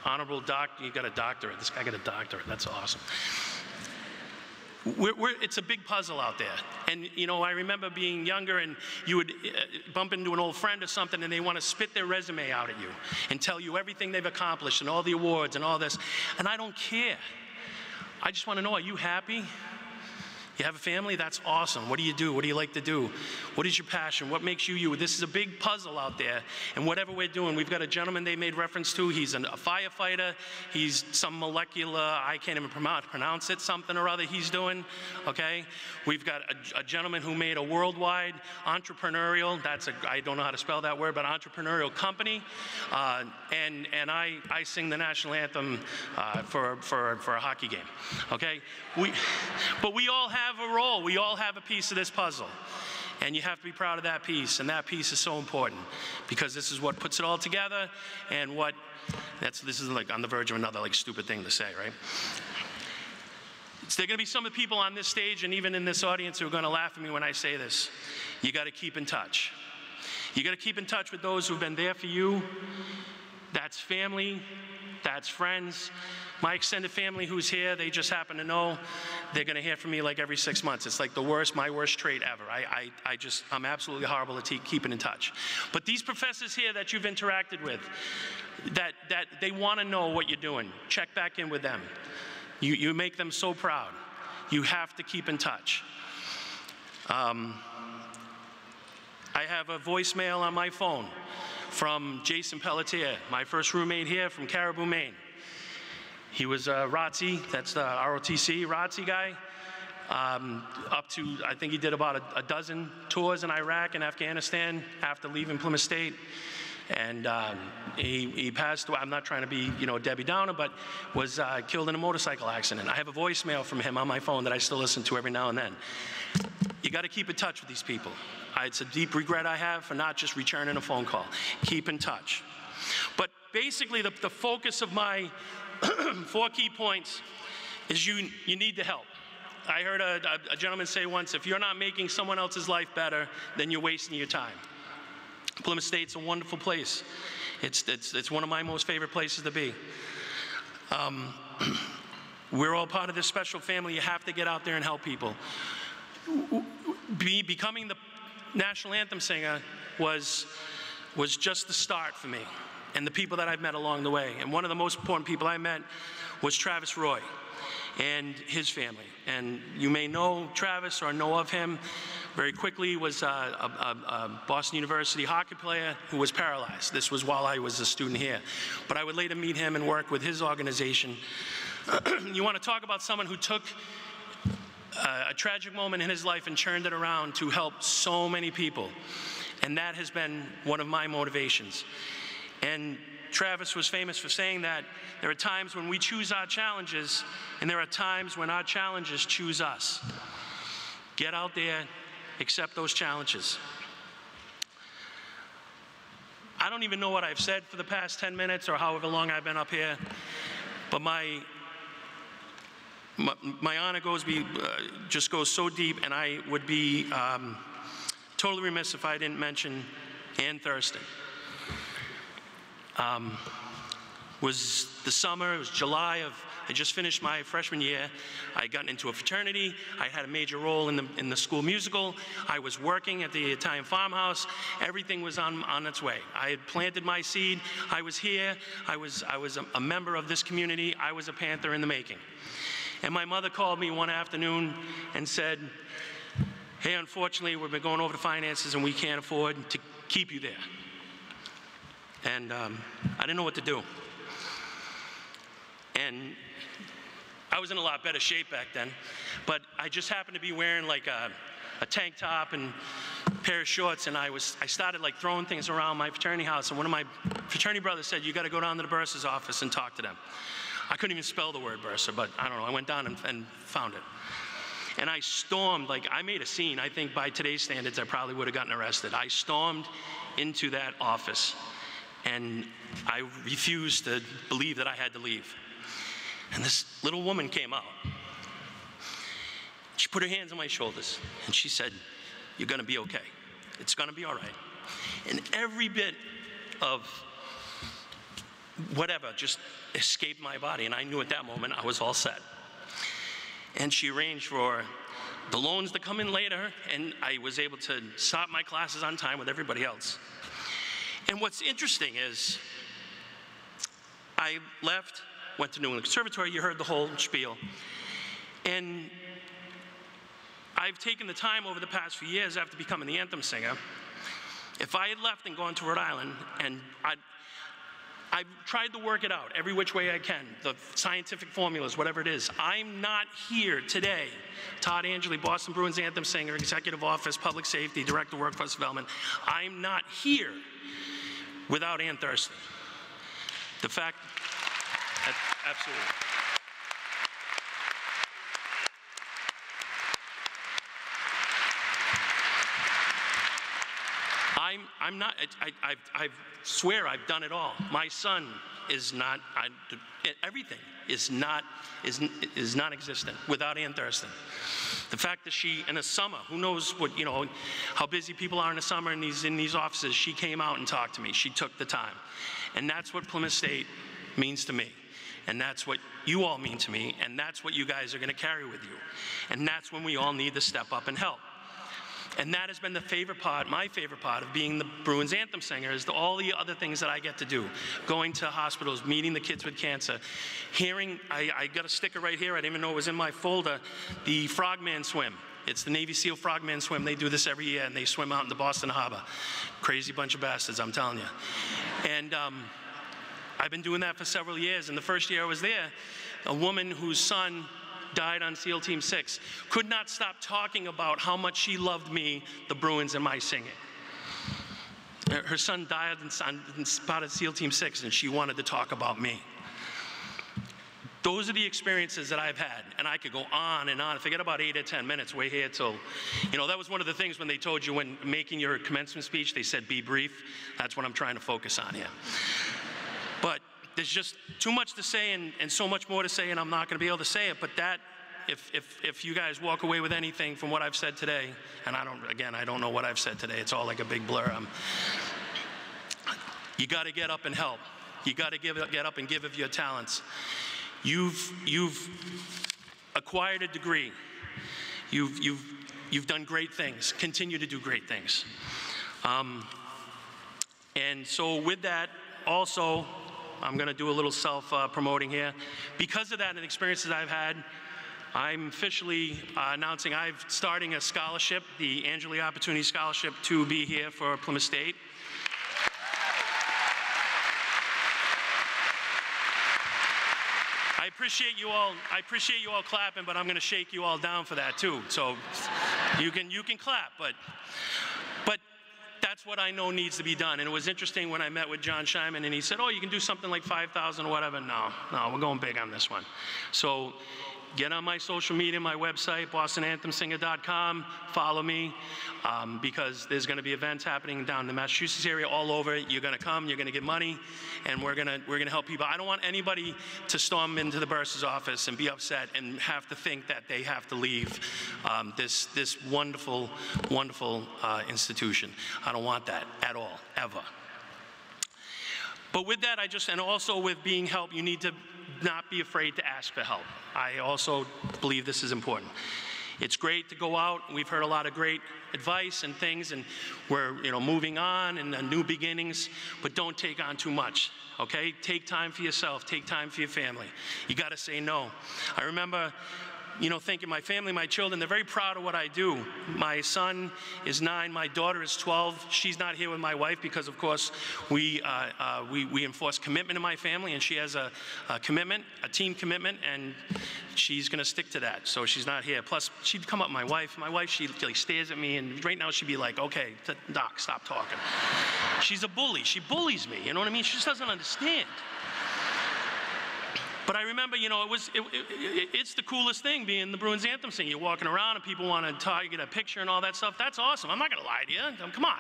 S9: honorable doctor, you got a doctorate. This guy got a doctorate. That's awesome. It's a big puzzle out there. And, you know, I remember being younger and you would bump into an old friend or something and they want to spit their resume out at you and tell you everything they've accomplished and all the awards and all this. And I don't care. I just want to know, are you happy? You have a family? That's awesome. What do you do? What do you like to do? What is your passion? What makes you you? This is a big puzzle out there. And whatever we're doing, we've got a gentleman they made reference to. He's a firefighter. He's some molecular, I can't even pronounce it, something or other he's doing, okay? We've got a gentleman who made a worldwide entrepreneurial, I don't know how to spell that word, but entrepreneurial company. And I sing the national anthem for a hockey game, okay? But we all have a role. We all have a piece of this puzzle. And you have to be proud of that piece. And that piece is so important because this is what puts it all together and this is like on the verge of another like stupid thing to say, right? There are going to be some of the people on this stage and even in this audience who are going to laugh at me when I say this. You got to keep in touch. You got to keep in touch with those who've been there for you. That's family. That's friends. My extended family who's here, they just happen to know they're going to hear from me like every 6 months. It's like my worst trait ever. I'm absolutely horrible at keeping in touch. But these professors here that you've interacted with, that they want to know what you're doing, check back in with them. You make them so proud. You have to keep in touch. I have a voicemail on my phone from Jason Pelletier, my first roommate here from Caribou, Maine. He was ROTC, that's the ROTC, ROTC guy, up to, I think he did about a dozen tours in Iraq and Afghanistan after leaving Plymouth State. And he passed away. I'm not trying to be, Debbie Downer, but was killed in a motorcycle accident. I have a voicemail from him on my phone that I still listen to every now and then. You got to keep in touch with these people. It's a deep regret I have for not just returning a phone call. Keep in touch. But basically, the focus of my 4 key points is you need to help. I heard a gentleman say once, if you're not making someone else's life better, then you're wasting your time. Plymouth State's a wonderful place. It's one of my most favorite places to be. We're all part of this special family. You have to get out there and help people. Becoming the national anthem singer was just the start for me and the people that I've met along the way. And one of the most important people I met was Travis Roy and his family. And you may know Travis or know of him. Very quickly was a Boston University hockey player who was paralyzed. This was while I was a student here. But I would later meet him and work with his organization. You want to talk about someone who took a tragic moment in his life and turned it around to help so many people. And that has been one of my motivations. And Travis was famous for saying that there are times when we choose our challenges, and there are times when our challenges choose us. Get out there, accept those challenges. I don't even know what I've said for the past 10 minutes or however long I've been up here, but my honor just goes so deep, and I would be totally remiss if I didn't mention Ann Thurston. Was the summer, it was July of, I just finished my freshman year. I had gotten into a fraternity. I had a major role in the school musical. I was working at the Italian farmhouse. Everything was on its way. I had planted my seed. I was here. I was a member of this community. I was a Panther in the making. And my mother called me one afternoon and said, hey, unfortunately, we've been going over the finances and we can't afford to keep you there. And I didn't know what to do. And I was in a lot better shape back then, but I just happened to be wearing like a tank top and a pair of shorts, and I started like throwing things around my fraternity house, and one of my fraternity brothers said, you gotta go down to the bursar's office and talk to them. I couldn't even spell the word bursar, but I don't know, I went down and found it. And I stormed, like I made a scene. I think by today's standards, I probably would have gotten arrested. I stormed into that office, and I refused to believe that I had to leave. And this little woman came out. She put her hands on my shoulders, and she said, you're gonna be okay. It's gonna be all right. And every bit of whatever just escaped my body, and I knew at that moment I was all set. And she arranged for the loans to come in later, and I was able to start my classes on time with everybody else. And what's interesting is I left, went to New England Conservatory, you heard the whole spiel. And I've taken the time over the past few years after becoming the anthem singer. If I had left and gone to Rhode Island, and I've tried to work it out every which way I can, the scientific formulas, whatever it is. I'm not here today. Todd Angeli, Boston Bruins anthem singer, executive office, public safety, director of workforce development. I'm not here without Ann Thurston. The fact, absolutely. I'm not, I swear I've done it all. My son is not, everything is non-existent without Ann Thurston. The fact that she, in the summer, who knows what, you know, how busy people are in the summer in these offices, she came out and talked to me. She took the time. And that's what Plymouth State means to me. And that's what you all mean to me. And that's what you guys are going to carry with you. And that's when we all need to step up and help. And that has been the favorite part, my favorite part of being the Bruins anthem singer, is all the other things that I get to do. Going to hospitals, meeting the kids with cancer, hearing, I got a sticker right here, I didn't even know it was in my folder, the Frogman Swim. It's the Navy SEAL Frogman Swim. They do this every year, and they swim out in the Boston Harbor. Crazy bunch of bastards, I'm telling you. And I've been doing that for several years, and the first year I was there, a woman whose son died on SEAL Team 6, could not stop talking about how much she loved me, the Bruins, and my singing. Her son died on part of SEAL Team 6, and she wanted to talk about me. Those are the experiences that I've had, and I could go on and on. Forget about 8 or 10 minutes. We're here till, you know, that was one of the things when they told you when making your commencement speech, they said be brief. That's what I'm trying to focus on here. But there's just too much to say and so much more to say, and I'm not going to be able to say it, but that if you guys walk away with anything from what I've said today, and I don't know what I've said today, it's all like a big blur. You got to get up and help. You got to get up and give of your talents. You've acquired a degree. You've done great things. Continue to do great things. And so with that, also, I'm going to do a little self-promoting here. Because of that and the experiences I've had, I'm officially announcing I'm starting a scholarship, the Angeli Opportunity Scholarship, to be here for Plymouth State. I appreciate you all clapping, but I'm going to shake you all down for that too. So you can clap, but that's what I know needs to be done. And it was interesting when I met with John Scheinman and he said, oh, you can do something like 5,000 or whatever. No, we're going big on this one. So get on my social media, my website, bostonanthemsinger.com, follow me, because there's going to be events happening down in the Massachusetts area, all over. You're going to come, you're going to get money, and we're going to help people. I don't want anybody to storm into the bursar's office and be upset and have to think that they have to leave this wonderful, wonderful institution. I don't want that at all, ever. But with that, and also with being helped, you need to not be afraid to ask for help. I also believe this is important. It's great to go out. We've heard a lot of great advice and things, and we're moving on and new beginnings, but don't take on too much, okay? Take time for yourself. Take time for your family. You got to say no. I remember thinking my family, my children, they're very proud of what I do. My son is 9, my daughter is 12. She's not here with my wife because, of course, we enforce commitment in my family, and she has a commitment, a team commitment, and she's going to stick to that, so she's not here. Plus, she'd come up, my wife, she like stares at me, and right now she'd be like, okay, Doc, stop talking. She's a bully. She bullies me, you know what I mean? She just doesn't understand. But I remember, it's the coolest thing being the Bruins anthem singer. You're walking around and people want to talk, you get a picture and all that stuff. That's awesome. I'm not going to lie to you. Come on,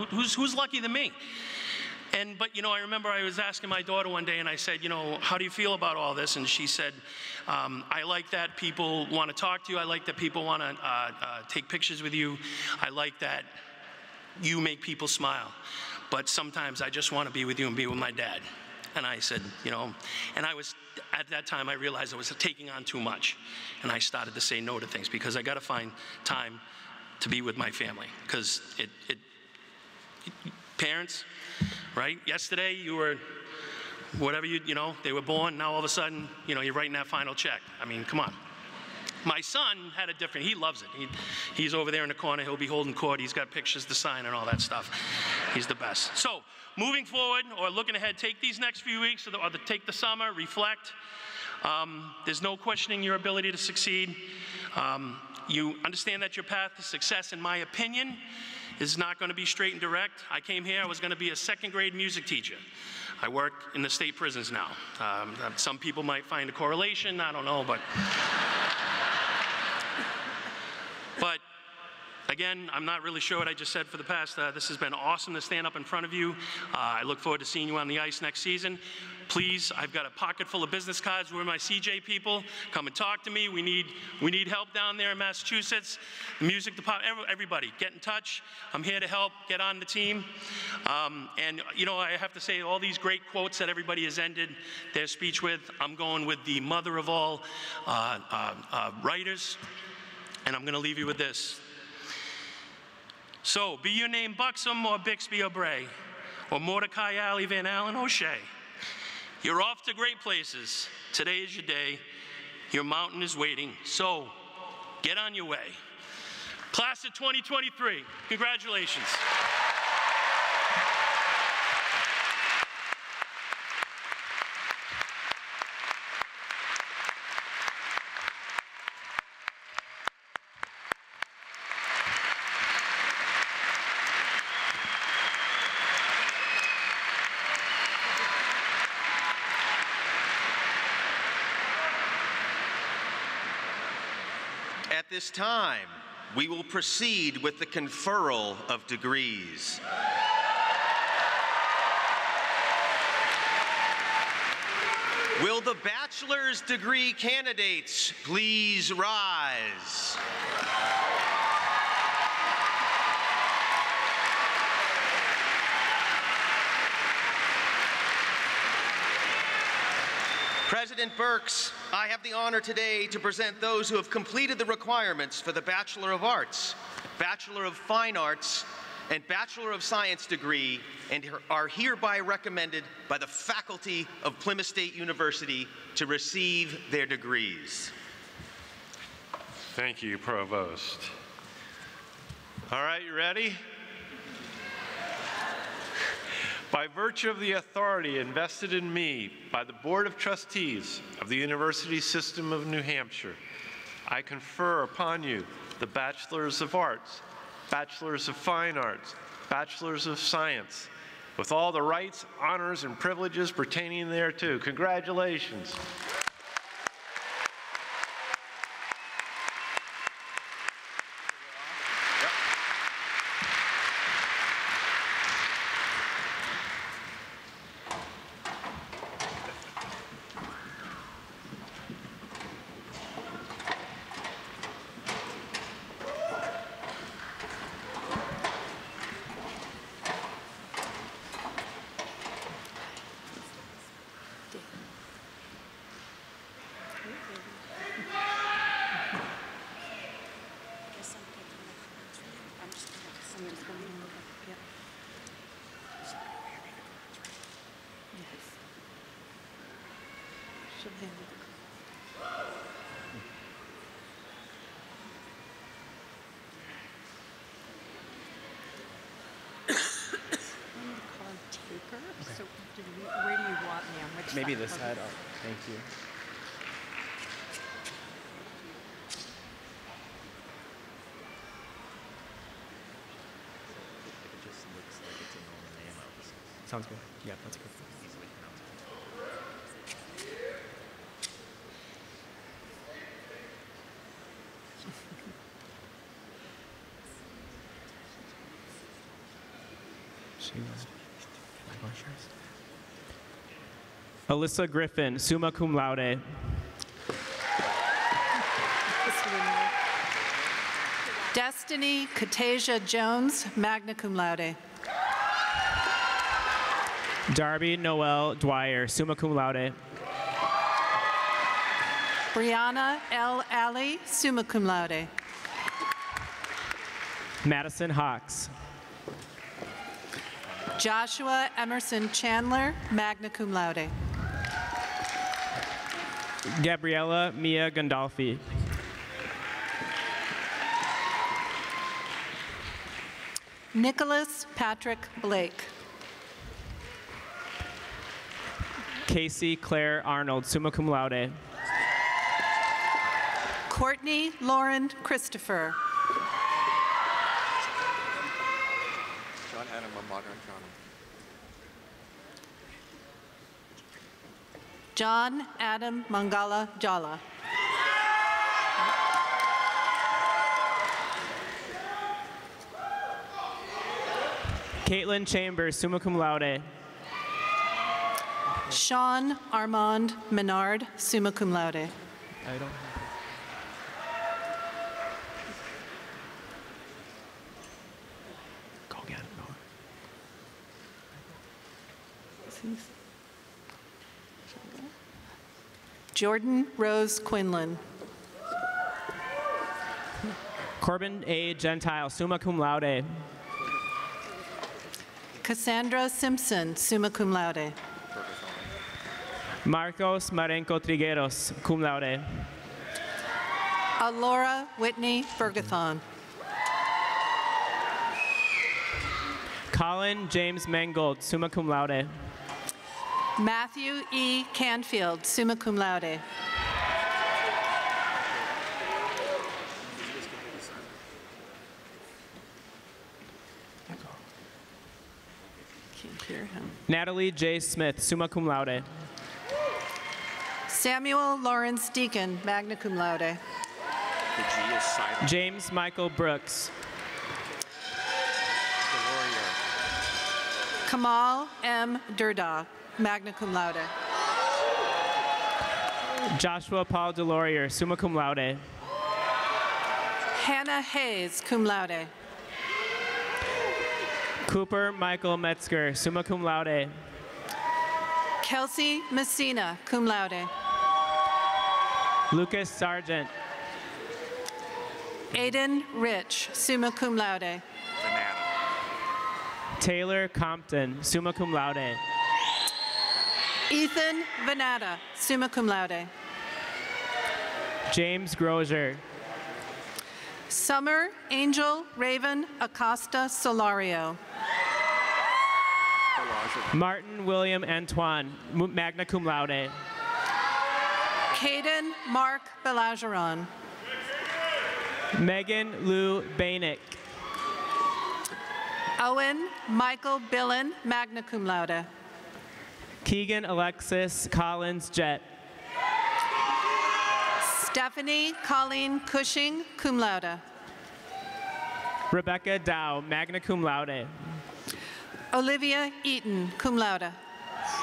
S9: who's lucky than me? But I remember I was asking my daughter one day, and I said, how do you feel about all this? And she said, I like that people want to talk to you. I like that people want to take pictures with you. I like that you make people smile. But sometimes I just want to be with you and be with my dad. And I said, and at that time I realized I was taking on too much. And I started to say no to things because I got to find time to be with my family. Because parents, right? Yesterday you were, whatever they were born, now all of a sudden, you're writing that final check. I mean, come on. My son had a different, he loves it. He's over there in the corner, he'll be holding court, he's got pictures to sign and all that stuff. He's the best. So, moving forward, or looking ahead, take these next few weeks, or take the summer, reflect. There's no questioning your ability to succeed. You understand that your path to success, in my opinion, is not going to be straight and direct. I came here, I was going to be a second-grade music teacher. I work in the state prisons now. Some people might find a correlation, I don't know, but again, I'm not really sure what I just said for the past. This has been awesome to stand up in front of you. I look forward to seeing you on the ice next season. Please, I've got a pocket full of business cards. We're my CJ people. Come and talk to me. We need help down there in Massachusetts. The music department, everybody, get in touch. I'm here to help. Get on the team. And I have to say, all these great quotes that everybody has ended their speech with, I'm going with the mother of all writers. And I'm going to leave you with this. So, be your name Buxom or Bixby or Bray, or Mordecai Alley Van Allen O'Shea. You're off to great places. Today is your day. Your mountain is waiting. So, get on your way. Class of 2023, congratulations.
S4: At this time, we will proceed with the conferral of degrees. Will the bachelor's degree candidates please rise? President Burks, I have the honor today to present those who have completed the requirements for the Bachelor of Arts, Bachelor of Fine Arts, and Bachelor of Science degree, and are hereby recommended by the faculty of Plymouth State University to receive their degrees.
S7: Thank you, Provost. All right, you ready? By virtue of the authority invested in me by the Board of Trustees of the University System of New Hampshire, I confer upon you the Bachelors of Arts, Bachelors of Fine Arts, Bachelors of Science, with all the rights, honors, and privileges pertaining thereto. Congratulations.
S10: So where do you want me? On which
S11: Maybe
S10: side?
S11: this side. Oh, thank you.
S12: It just looks like it's a normal name.
S11: Sounds good. Yeah, that's good. Alyssa Griffin, summa cum laude.
S10: Destiny Katasia Jones, magna cum laude.
S11: Darby Noel Dwyer, summa cum laude.
S10: Brianna L. Alley, summa cum laude.
S11: Madison Hawks.
S10: Joshua Emerson Chandler, magna cum laude.
S11: Gabriella Mia Gandolfi.
S10: Nicholas Patrick Blake.
S11: Casey Claire Arnold, summa cum laude.
S10: Courtney Lauren Christopher.
S1: John Adam Modern County.
S10: John Adam Mangala Jala.
S11: Caitlin Chambers, summa cum laude.
S10: Sean Armand Menard, summa cum laude.
S11: I don't. Go again. Go.
S10: Jordan Rose Quinlan.
S11: Corbin A. Gentile, summa cum laude.
S10: Cassandra Simpson, summa cum laude.
S11: Marcos Marenco Trigueros, cum laude.
S10: Alora Whitney Fergathon.
S11: Colin James Mangold, summa cum laude.
S10: Matthew E. Canfield, summa cum laude. Can't hear him.
S11: Natalie J. Smith, summa cum laude.
S10: Samuel Lawrence Deacon, magna cum laude.
S1: The G is silent.
S11: James Michael Brooks.
S10: Kamal M. Durda, magna cum laude.
S11: Joshua Paul Delorier, summa cum laude.
S10: Hannah Hayes, cum laude.
S11: Cooper Michael Metzger, summa cum laude.
S10: Kelsey Messina, cum laude.
S11: Lucas Sargent.
S10: Aiden Rich, summa cum laude.
S1: Banana.
S11: Taylor Compton, summa cum laude.
S10: Ethan Venata, summa cum laude.
S11: James Grozier.
S10: Summer Angel Raven Acosta Solario.
S11: Martin William Antoine, magna cum laude.
S10: Caden Mark Belageron.
S11: Megan Lou Bainick.
S10: Owen Michael Billen, magna cum laude.
S11: Keegan Alexis Collins Jett.
S10: Stephanie Colleen Cushing, cum laude.
S11: Rebecca Dow, magna cum laude.
S10: Olivia Eaton, cum laude.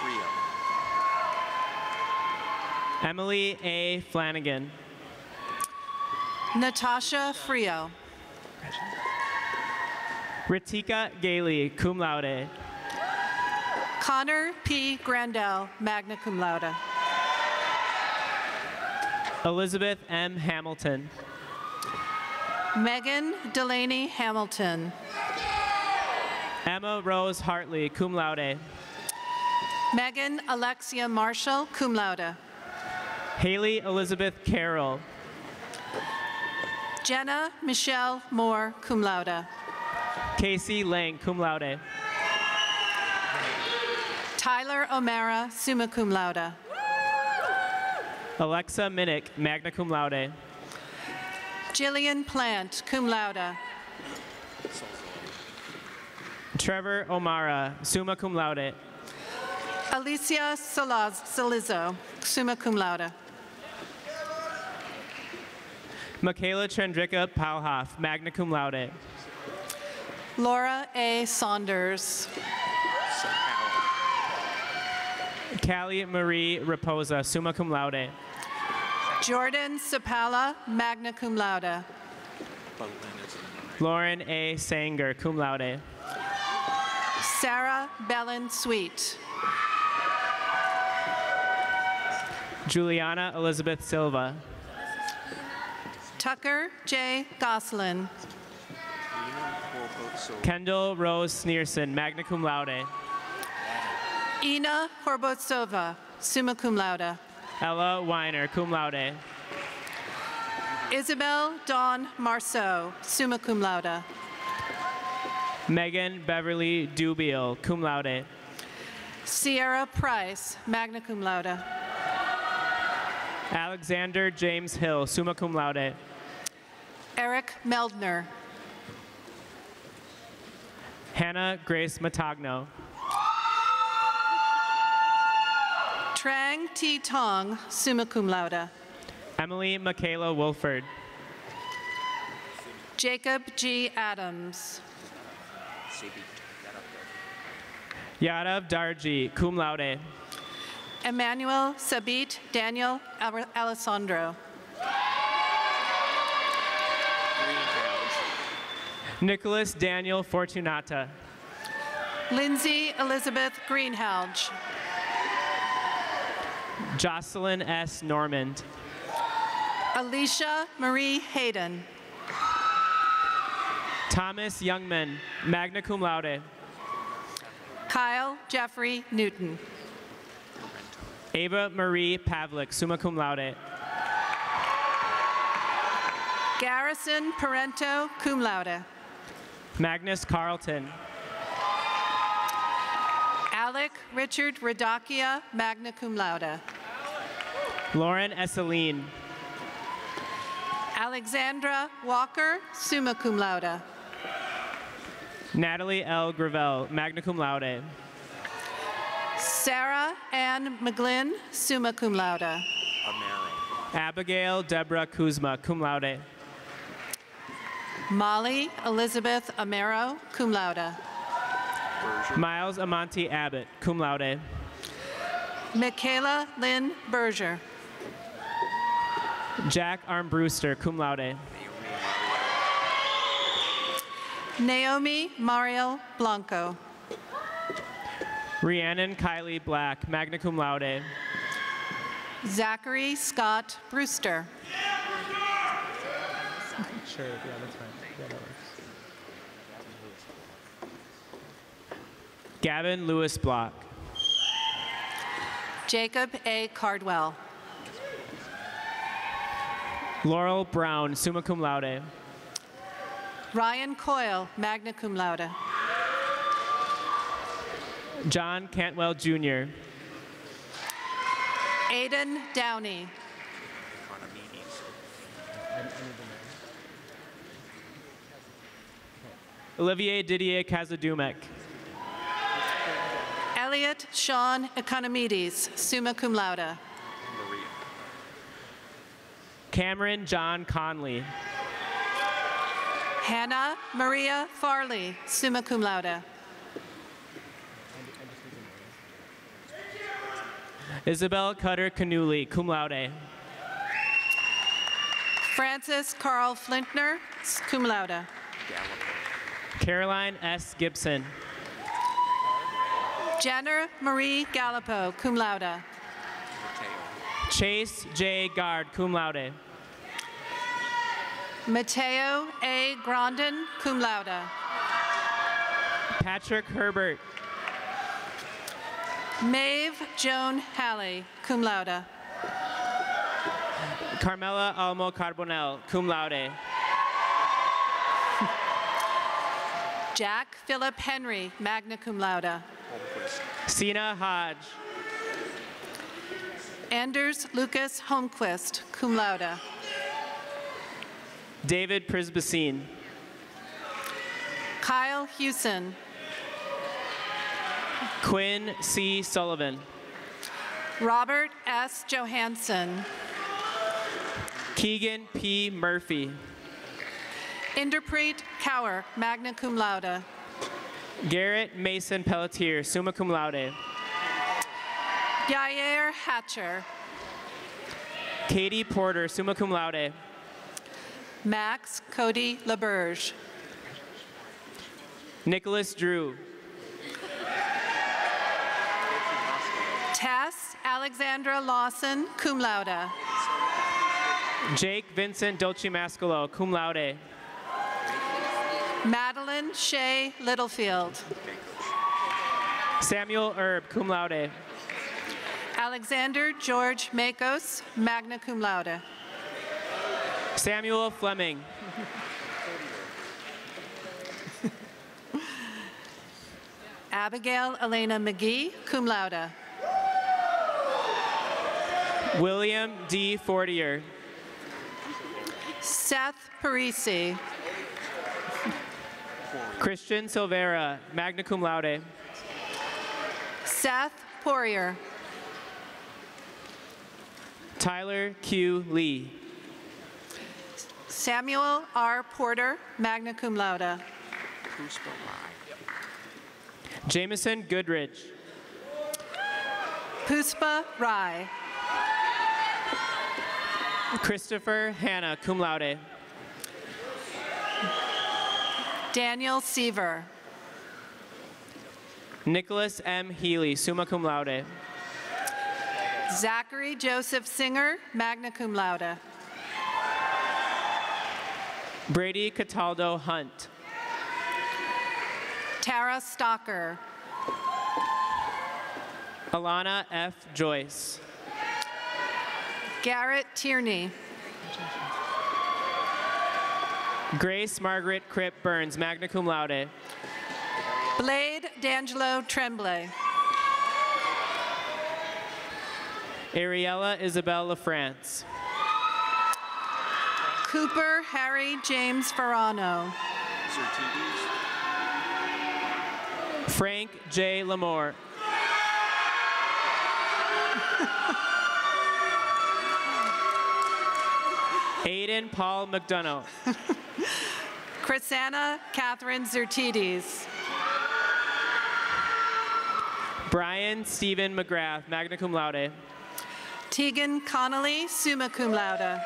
S1: Frio.
S11: Emily A. Flanagan.
S10: Natasha Frio.
S11: Ritika Gailey, cum laude.
S10: Connor P. Grandel, magna cum laude.
S11: Elizabeth M. Hamilton.
S10: Megan Delaney Hamilton.
S11: Emma Rose Hartley, cum laude.
S10: Megan Alexia Marshall, cum laude.
S11: Haley Elizabeth Carroll.
S10: Jenna Michelle Moore, cum laude.
S11: Casey Lang, cum laude.
S10: Tyler O'Mara, summa cum laude.
S11: Alexa Minnick, magna cum laude.
S10: Jillian Plant, cum laude.
S11: Trevor O'Mara, summa cum laude.
S10: Alicia Solizzo, summa cum laude.
S11: Michaela Chandrika Palhoff, magna cum laude.
S10: Laura A. Saunders.
S11: Callie Marie Raposa, summa cum laude.
S10: Jordan Sapala, magna cum laude.
S11: Lauren A. Sanger, cum laude.
S10: Sarah Bellin Sweet.
S11: Juliana Elizabeth Silva.
S10: Tucker J. Goslin.
S11: Kendall Rose Sneerson, magna cum laude.
S10: Ina Horbotsova, summa cum laude.
S11: Ella Weiner, cum laude.
S10: Isabel Dawn Marceau, summa cum laude.
S11: Megan Beverly Dubiel, cum laude.
S10: Sierra Price, magna cum laude.
S11: Alexander James Hill, summa cum laude.
S10: Eric Meldner.
S11: Hannah Grace Matagno.
S10: Trang T. Tong, summa cum laude.
S11: Emily Michaela Wolford.
S10: Jacob G. Adams.
S11: Yadav Darji, cum laude.
S10: Emmanuel Sabit Daniel Alessandro.
S11: Nicholas Daniel Fortunata.
S10: Lindsay Elizabeth Greenhalgh.
S11: Jocelyn S. Normand.
S10: Alicia Marie Hayden.
S11: Thomas Youngman, magna cum laude.
S10: Kyle Jeffrey Newton.
S11: Ava Marie Pavlik, summa cum laude.
S10: Garrison Parento, cum laude.
S11: Magnus Carlton.
S10: Alec Richard Radakia, magna cum laude.
S11: Lauren Esseline.
S10: Alexandra Walker, summa cum laude.
S11: Natalie L. Gravel, magna cum laude.
S10: Sarah Ann McGlynn, summa cum laude.
S11: Abigail Deborah Kuzma, cum laude.
S10: Molly Elizabeth Amaro, cum laude.
S11: Miles Amonte Abbott, cum laude.
S10: Michaela Lynn Berger.
S11: Jack Armbruster, cum laude.
S10: Naomi Mariel Blanco.
S11: Rhiannon Kylie Black, magna cum laude.
S10: Zachary Scott Brewster.
S11: Sure, yeah, that's fine. Yeah, that works. Gavin Lewis Block.
S10: Jacob A. Cardwell.
S11: Laurel Brown, summa cum laude.
S10: Ryan Coyle, magna cum laude.
S11: John Cantwell Jr.
S10: Aiden Downey.
S11: Olivier Didier Kazadumek.
S10: Elliot Sean Economides, summa cum laude.
S11: Cameron John Conley.
S10: Hannah Maria Farley, summa cum laude.
S11: Isabel Cutter Canuli, cum laude.
S10: Francis Carl Flintner, cum laude.
S11: Caroline S. Gibson.
S10: Jenner Marie Gallipo, cum laude.
S11: Chase J. Gard, cum laude.
S10: Mateo A. Grandin, cum laude.
S11: Patrick Herbert.
S10: Maeve Joan Halley, cum laude.
S11: Carmela Almo Carbonell, cum laude.
S10: Jack Philip Henry, magna cum laude.
S11: Sina Hodge.
S10: Anders Lucas Holmquist, cum laude.
S11: David Prisbacine.
S10: Kyle Hewson.
S11: Quinn C. Sullivan.
S10: Robert S. Johansson.
S11: Keegan P. Murphy.
S10: Inderpreet Cower, magna cum laude.
S11: Garrett Mason Pelletier, summa cum laude.
S10: Yair Hatcher.
S11: Katie Porter, summa cum laude.
S10: Max Cody LaBerge.
S11: Nicholas Drew.
S10: Tess Alexandra Lawson, cum laude.
S11: Jake Vincent Dolce Mascolo, cum laude.
S10: Madeline Shea Littlefield.
S11: Samuel Erb, cum laude.
S10: Alexander George Makos, magna cum laude.
S11: Samuel Fleming.
S10: Abigail Elena McGee, cum laude.
S11: William D. Fortier.
S10: Seth Parisi.
S11: Christian Silvera, magna cum laude.
S10: Seth Poirier.
S11: Tyler Q. Lee.
S10: Samuel R. Porter, magna cum laude.
S11: Jameson Goodrich.
S10: Puspa Rai.
S11: Christopher Hannah, cum laude.
S10: Daniel Seaver.
S11: Nicholas M. Healy, summa cum laude.
S10: Zachary Joseph Singer, magna cum laude.
S11: Brady Cataldo Hunt.
S10: Tara Stocker.
S11: Alana F. Joyce.
S10: Garrett Tierney.
S11: Grace Margaret Cripp Burns, magna cum laude.
S10: Blade D'Angelo Tremblay.
S11: Ariella Isabel LaFrance.
S10: Cooper Harry James Ferrano.
S11: Frank J. Lamore. Aiden Paul McDonough.
S10: Chrisanna Catherine Zertides.
S11: Brian Stephen McGrath, magna cum laude.
S10: Tegan Connolly, summa cum laude.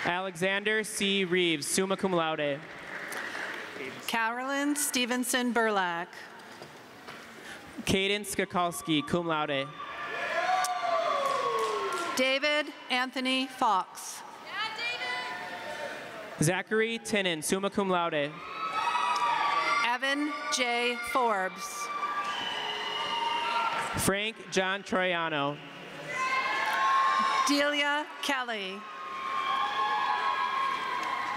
S11: Alexander C. Reeves, summa cum laude.
S10: Carolyn Stevenson Burlack.
S11: Caden Skakalski, cum laude.
S10: David Anthony Fox.
S11: Zachary Tinnen, summa cum laude.
S10: Evan J. Forbes.
S11: Frank John Troiano.
S10: Delia Kelly.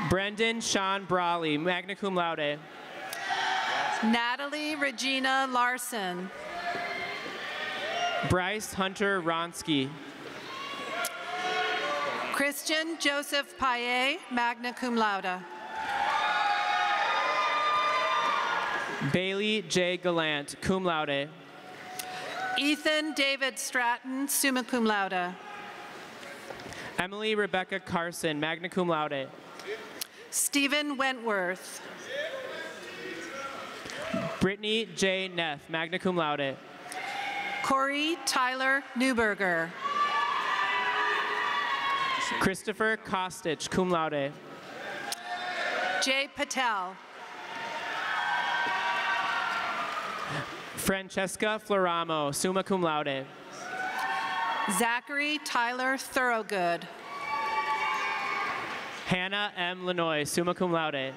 S11: Brendan Sean Brawley, magna cum laude.
S10: Natalie Regina Larson.
S11: Bryce Hunter Ronsky.
S10: Christian Joseph Paye, magna cum laude.
S11: Bailey J. Gallant, cum laude.
S10: Ethan David Stratton, summa cum laude.
S11: Emily Rebecca Carson, magna cum laude.
S10: Stephen Wentworth.
S11: Brittany J. Neff, magna cum laude.
S10: Corey Tyler Newberger.
S11: Christopher Kostich, cum laude.
S10: Jay Patel.
S11: Francesca Floramo, summa cum laude.
S10: Zachary Tyler Thorogood.
S11: Hannah M. Lanoy, summa cum laude.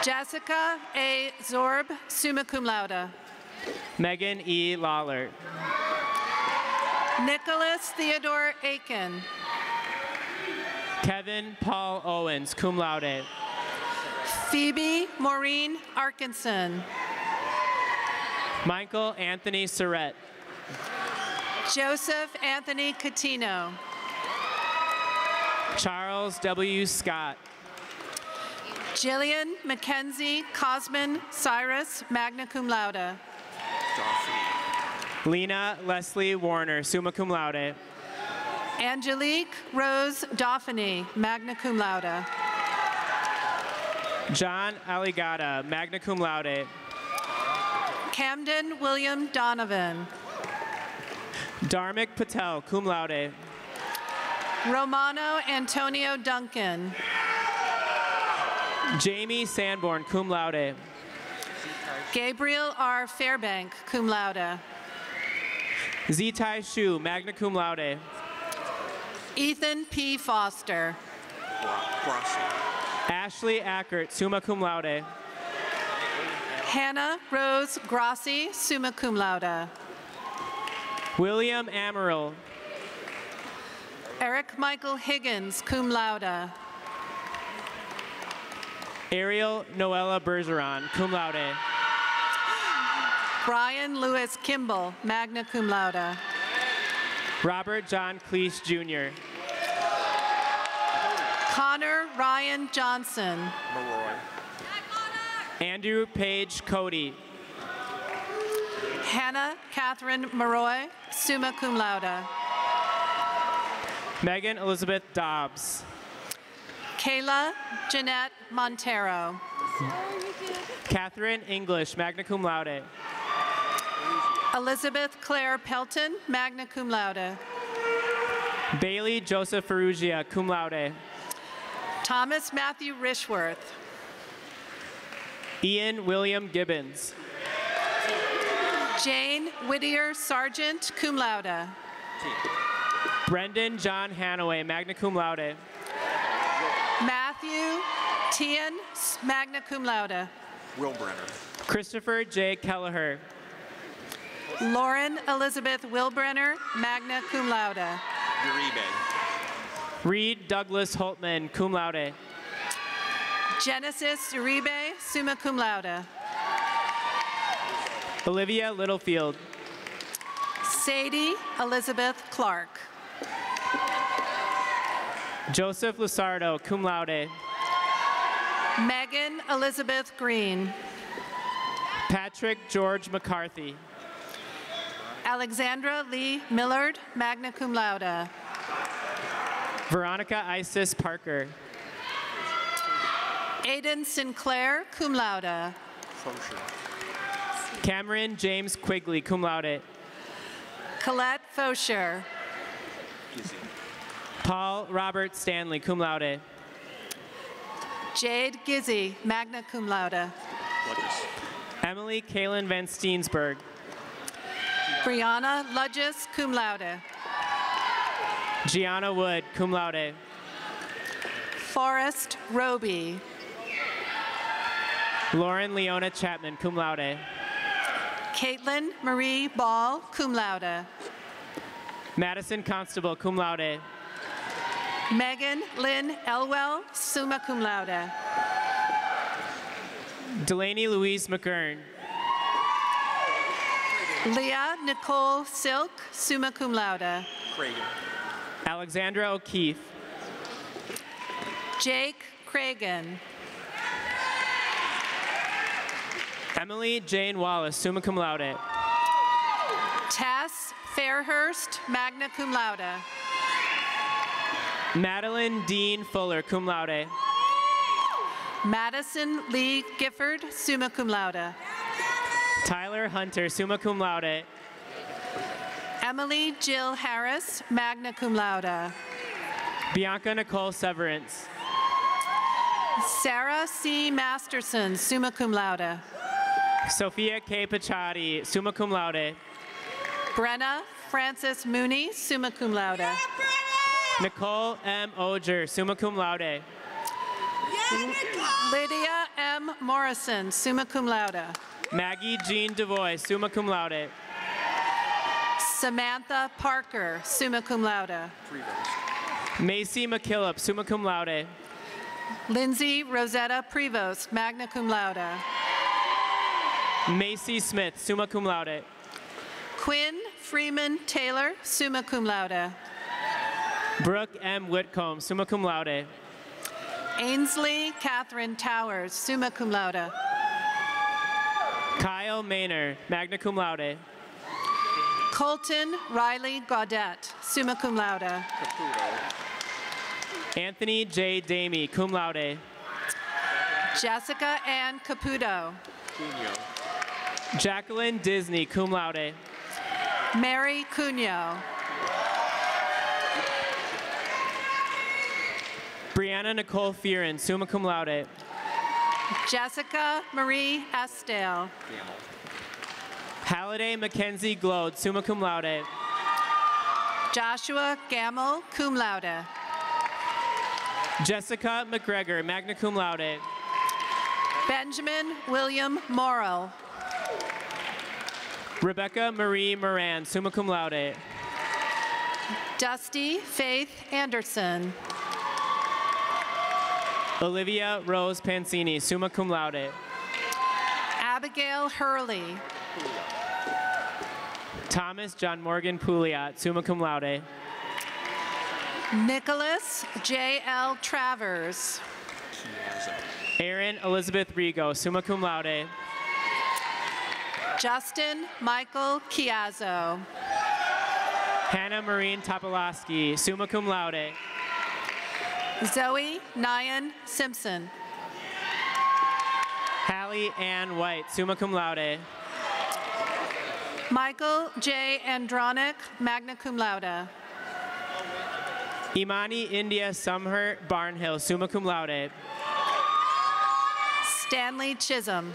S10: Jessica A. Zorb, summa cum laude.
S11: Megan E. Lawler.
S10: Nicholas Theodore Aiken.
S11: Kevin Paul Owens, cum laude.
S10: Phoebe Maureen Arkinson.
S11: Michael Anthony Surrett.
S10: Joseph Anthony Catino.
S11: Charles W. Scott.
S10: Jillian Mackenzie Cosman Cyrus, magna cum laude.
S11: Lena Leslie Warner, summa cum laude.
S10: Angelique Rose Dauphiny, magna cum laude.
S11: John Aligata, magna cum laude.
S10: Camden William Donovan.
S11: Dharmik Patel, cum laude.
S10: Romano Antonio Duncan.
S11: Jamie Sanborn, cum laude.
S10: Gabriel R. Fairbank, cum laude.
S11: Zitai Shu, magna cum laude.
S10: Ethan P. Foster.
S11: Ashley Ackert, summa cum laude.
S10: Hannah Rose Grassi, summa cum laude.
S11: William Amaral.
S10: Eric Michael Higgins, cum laude.
S11: Ariel Noella Bergeron, cum laude.
S10: Brian Lewis Kimball, magna cum laude.
S11: Robert John Cleese Jr.
S10: Connor Ryan Johnson.
S11: Andrew Page Cody.
S10: Hannah Catherine Maroy, summa cum laude.
S11: Megan Elizabeth Dobbs.
S10: Kayla Jeanette Montero.
S11: Catherine English, magna cum laude.
S10: Elizabeth Claire Pelton, magna cum laude.
S11: Bailey Joseph Ferrugia, cum laude.
S10: Thomas Matthew Rishworth.
S11: Ian William Gibbons.
S10: Jane Whittier Sargent, cum laude.
S11: Brendan John Hanaway, magna cum laude.
S10: Matthew Tien, magna cum laude.
S1: Wilbrenner.
S11: Christopher J. Kelleher.
S10: Lauren Elizabeth Wilbrenner, magna cum laude.
S1: Uribe.
S11: Reed Douglas Holtman, cum laude.
S10: Genesis Uribe, summa cum laude.
S11: Olivia Littlefield.
S10: Sadie Elizabeth Clark.
S11: Joseph Lusardo, cum laude.
S10: Megan Elizabeth Green.
S11: Patrick George McCarthy.
S10: Alexandra Lee Millard, magna cum laude.
S11: Veronica Isis Parker.
S10: Aiden Sinclair, cum laude.
S11: Cameron James Quigley, cum laude.
S10: Colette Faucher.
S11: Paul Robert Stanley, cum laude.
S10: Jade Gizzy, magna cum laude.
S11: Emily Kaylin Van Steensberg.
S10: Brianna Ludges, cum laude.
S11: Gianna Wood, cum laude.
S10: Forrest Roby.
S11: Lauren Leona Chapman, cum laude.
S10: Caitlin Marie Ball, cum laude.
S11: Madison Constable, cum laude.
S10: Megan Lynn Elwell, summa cum laude.
S11: Delaney Louise McGurn.
S10: Leah Nicole Silk, summa cum laude.
S11: Alexandra O'Keefe.
S10: Jake Cragen.
S11: Emily Jane Wallace, summa cum laude.
S10: Tess Fairhurst, magna cum laude.
S11: Madeline Dean Fuller, cum laude.
S10: Madison Lee Gifford, summa cum laude.
S11: Tyler Hunter, summa cum laude.
S10: Emily Jill Harris, magna cum laude.
S11: Bianca Nicole Severance.
S10: Sarah C. Masterson, summa cum laude.
S11: Sophia K. Pachati, summa cum laude.
S10: Brenna Frances Mooney, summa cum laude.
S11: Nicole M. Oger, summa cum laude.
S10: Lydia M. Morrison, summa cum laude.
S11: Maggie Jean DeVoy, summa cum laude.
S10: Samantha Parker, summa cum laude.
S11: Macy McKillop, summa cum laude.
S10: Lindsay Rosetta Prevost, magna cum laude.
S11: Macy Smith, summa cum laude.
S10: Quinn Freeman Taylor, summa cum laude.
S11: Brooke M. Whitcomb, summa cum laude.
S10: Ainsley Catherine Towers, summa cum laude.
S11: Kyle Maynor, magna cum laude.
S10: Colton Riley Gaudette, summa cum laude.
S11: Anthony J. Damey, cum laude.
S10: Jessica Ann Caputo.
S11: Jacqueline Disney, cum laude.
S10: Mary Cunyo.
S11: Brianna Nicole Fearon, summa cum laude.
S10: Jessica Marie Estelle.
S11: Halliday Mackenzie Glode, summa cum laude.
S10: Joshua Gamble, cum laude.
S11: Jessica McGregor, magna cum laude.
S10: Benjamin William Morrill.
S11: Rebecca Marie Moran, summa cum laude.
S10: Dusty Faith Anderson.
S11: Olivia Rose Pansini, summa cum laude.
S10: Abigail Hurley.
S11: Thomas John Morgan Pouliot, summa cum laude.
S10: Nicholas J.L. Travers.
S11: Erin Elizabeth Rigo, summa cum laude.
S10: Justin Michael Chiazzo.
S11: Hannah Marine Topolowski, summa cum laude.
S10: Zoe Nyan Simpson.
S11: Hallie Ann White, summa cum laude.
S10: Michael J. Andronic, magna cum laude.
S11: Imani India Sumher Barnhill, summa cum laude.
S10: Stanley Chisholm.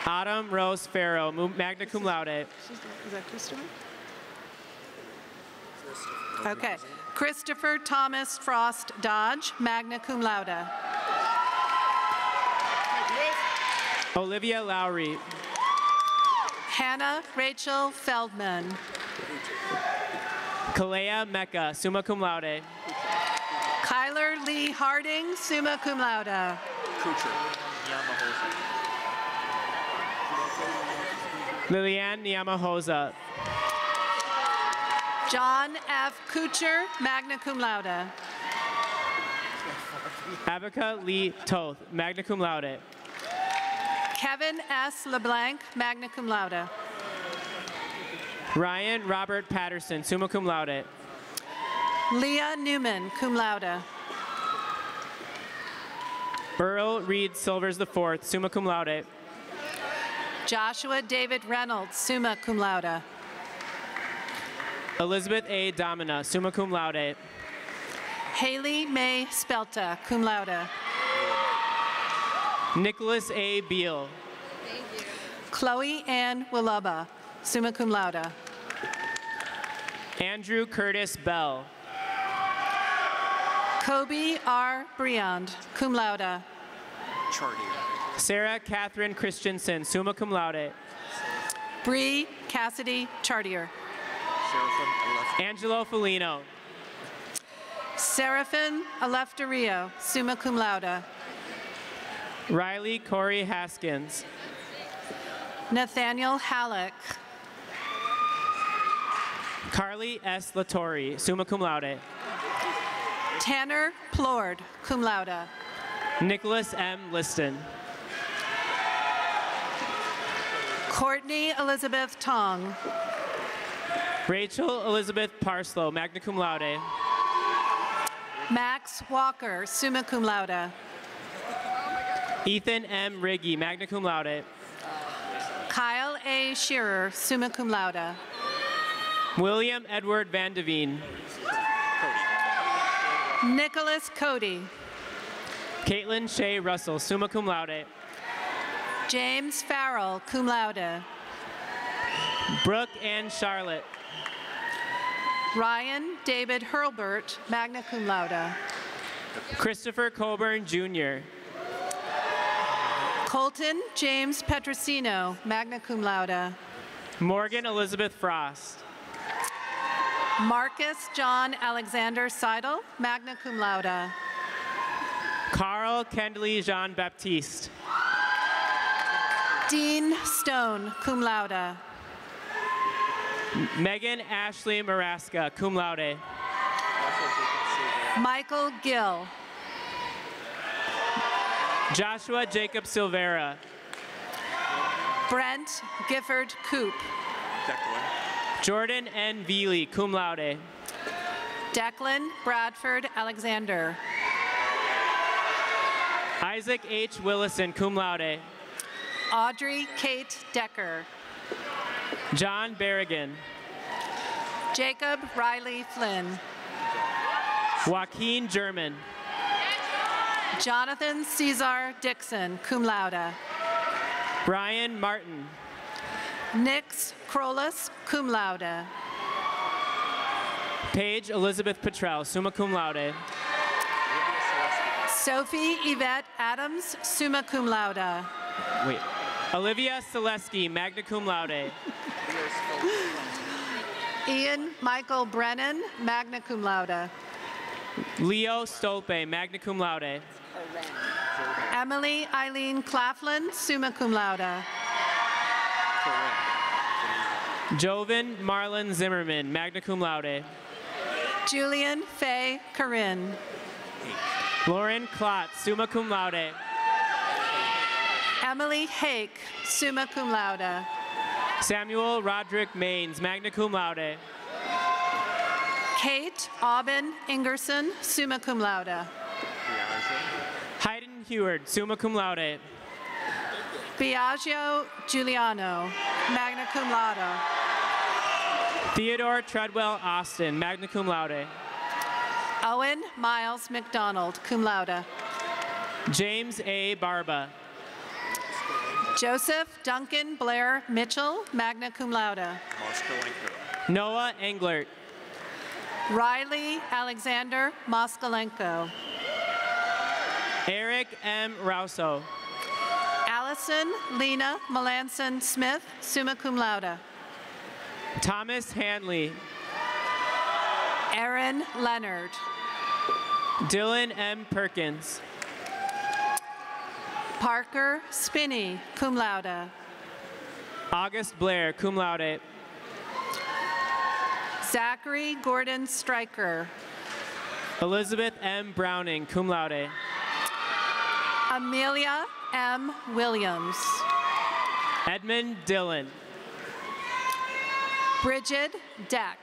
S11: Autumn Rose Farrow, magna cum laude.
S10: Is that Christopher? Okay. Christopher Thomas Frost Dodge, magna cum laude.
S11: Olivia Lowry.
S10: Hannah Rachel Feldman.
S11: Kalea Mecca, summa cum laude.
S10: Kyler Lee Harding, summa cum laude.
S11: Liliane Nyamahosa.
S10: John F. Kucher, magna cum laude.
S11: Abica Lee Toth, magna cum laude.
S10: Kevin S. LeBlanc, magna cum laude.
S11: Ryan Robert Patterson, summa cum laude.
S10: Leah Newman, cum laude.
S11: Earl Reed Silvers IV, summa cum laude.
S10: Joshua David Reynolds, summa cum laude.
S11: Elizabeth A. Domina, summa cum laude.
S10: Haley May Spelta, cum laude.
S11: Nicholas A. Beal.
S10: Chloe Ann Willaba, summa cum laude.
S11: Andrew Curtis Bell.
S10: Kobe R. Briand, cum laude.
S1: Chartier.
S11: Sarah Catherine Christensen, summa cum laude.
S10: Bree Cassidy Chartier.
S11: Angelo Felino.
S10: Seraphin Alefterio, summa cum laude.
S11: Riley Corey Haskins.
S10: Nathaniel Halleck.
S11: Carly S. Latorre, summa cum laude.
S10: Tanner Plord, cum laude.
S11: Nicholas M. Liston.
S10: Courtney Elizabeth Tong.
S11: Rachel Elizabeth Parslow, magna cum laude.
S10: Max Walker, summa cum laude.
S11: Ethan M. Riggy, magna cum laude.
S10: Kyle A. Shearer, summa cum laude.
S11: William Edward Van de Veen.
S10: Nicholas Cody.
S11: Caitlin Shea Russell, summa cum laude.
S10: James Farrell, cum laude.
S11: Brooke Ann Charlotte.
S10: Ryan David Hurlbert, magna cum laude.
S11: Christopher Coburn, Jr.
S10: Colton James Petrosino, magna cum laude.
S11: Morgan Elizabeth Frost.
S10: Marcus John Alexander Seidel, magna cum laude.
S11: Carl Kendley Jean Baptiste.
S10: Dean Stone, cum laude.
S11: Megan Ashley Maraska, cum laude.
S10: Michael Gill.
S11: Joshua Jacob Silvera.
S10: Brent Gifford Coop.
S11: Jordan N. Veely, cum laude.
S10: Declan Bradford Alexander.
S11: Isaac H. Willison, cum laude.
S10: Audrey Kate Decker.
S11: John Berrigan.
S10: Jacob Riley Flynn.
S11: Joaquin German.
S10: Jonathan Cesar Dixon, cum laude.
S11: Brian Martin.
S10: Nix Krolis, cum laude.
S11: Paige Elizabeth Petrell, summa cum laude.
S10: Sophie Yvette Adams, summa cum laude.
S11: Wait. Olivia Selesky, magna cum laude.
S10: Ian Michael Brennan, magna cum laude.
S11: Leo Stolpe, magna cum laude.
S10: Emily Eileen Claflin, summa cum laude.
S11: Jovan Marlon Zimmerman, magna cum laude.
S10: Julian Faye Corinne.
S11: Lauren Klotz, summa cum laude.
S10: Emily Hake, summa cum laude.
S11: Samuel Roderick Maines, magna cum laude.
S10: Kate Aubin Ingerson, summa cum laude.
S11: Hayden Heward, summa cum laude.
S10: Biagio Giuliano, magna cum laude.
S11: Theodore Treadwell Austin, magna cum laude.
S10: Owen Miles McDonald, cum laude.
S11: James A. Barba.
S10: Joseph Duncan Blair Mitchell, magna cum laude.
S11: Noah Englert.
S10: Riley Alexander Moskalenko.
S11: Eric M. Rouso.
S10: Allison Lena Melanson Smith, summa cum laude.
S11: Thomas Hanley.
S10: Aaron Leonard.
S11: Dylan M. Perkins.
S10: Parker Spinney, cum laude.
S11: August Blair, cum laude.
S10: Zachary Gordon Stryker.
S11: Elizabeth M. Browning, cum laude.
S10: Amelia M. Williams.
S11: Edmund Dillon.
S10: Bridget Deck.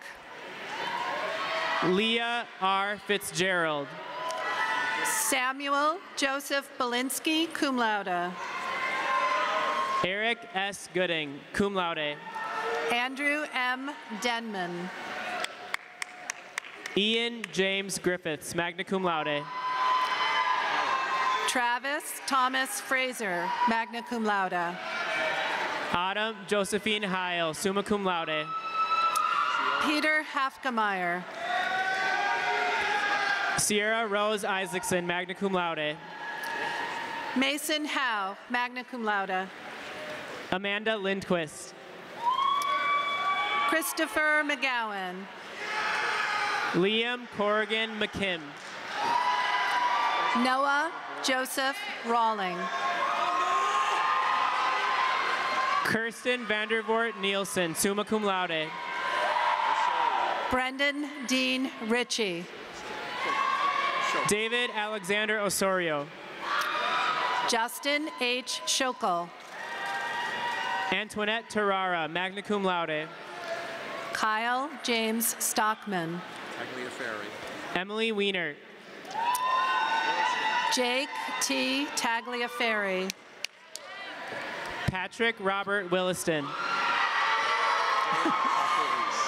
S11: Leah R. Fitzgerald.
S10: Samuel Joseph Belinsky, cum laude.
S11: Eric S. Gooding, cum laude.
S10: Andrew M. Denman.
S11: Ian James Griffiths, magna cum laude.
S10: Travis Thomas Fraser, magna cum laude.
S11: Autumn Josephine Heil, summa cum laude.
S10: Peter Hafkemeyer.
S11: Sierra Rose Isaacson, magna cum laude.
S10: Mason Howe, magna cum laude.
S11: Amanda Lindquist.
S10: Christopher McGowan.
S11: Liam Corrigan McKim.
S10: Noah Joseph Rawling.
S11: Kirsten Vandervoort Nielsen, summa cum laude.
S10: Brendan Dean Ritchie.
S11: David Alexander Osorio.
S10: Justin H. Schokel.
S11: Antoinette Terrara, magna cum laude.
S10: Kyle James Stockman.
S1: Tagliaferri.
S11: Emily Weiner.
S10: Jake T. Tagliaferri.
S11: Patrick Robert Williston.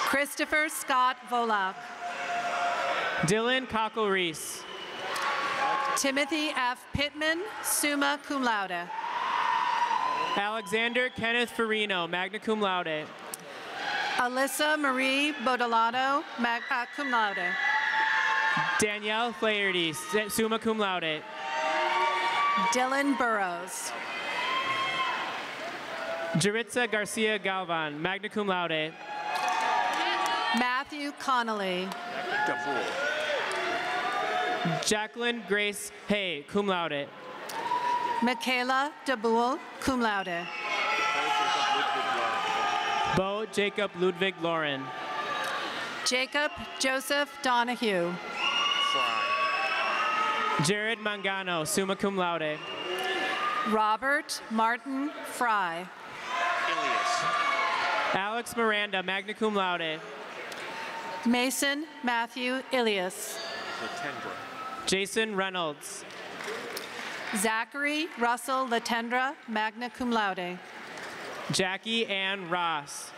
S10: Christopher Scott Volak.
S11: Dylan Cockle-Reese.
S10: Timothy F. Pittman, summa cum laude.
S11: Alexander Kenneth Farino, magna cum laude.
S10: Alyssa Marie Bodolato, cum laude.
S11: Danielle Flaherty, summa cum laude.
S10: Dylan Burrows.
S11: Jaritza Garcia Galvan, magna cum laude.
S10: Matthew Connolly.
S11: Jacqueline Grace Hay, cum laude.
S10: Michaela DeBoule, cum laude.
S11: Bo Jacob Ludwig Lauren.
S10: Jacob Joseph Donahue.
S11: Jared Mangano, summa cum laude.
S10: Robert Martin Fry.
S11: Alex Miranda, magna cum laude.
S10: Mason Matthew Ilias.
S11: Jason Reynolds.
S10: Zachary Russell Latendra, magna cum laude.
S11: Jackie Ann Ross.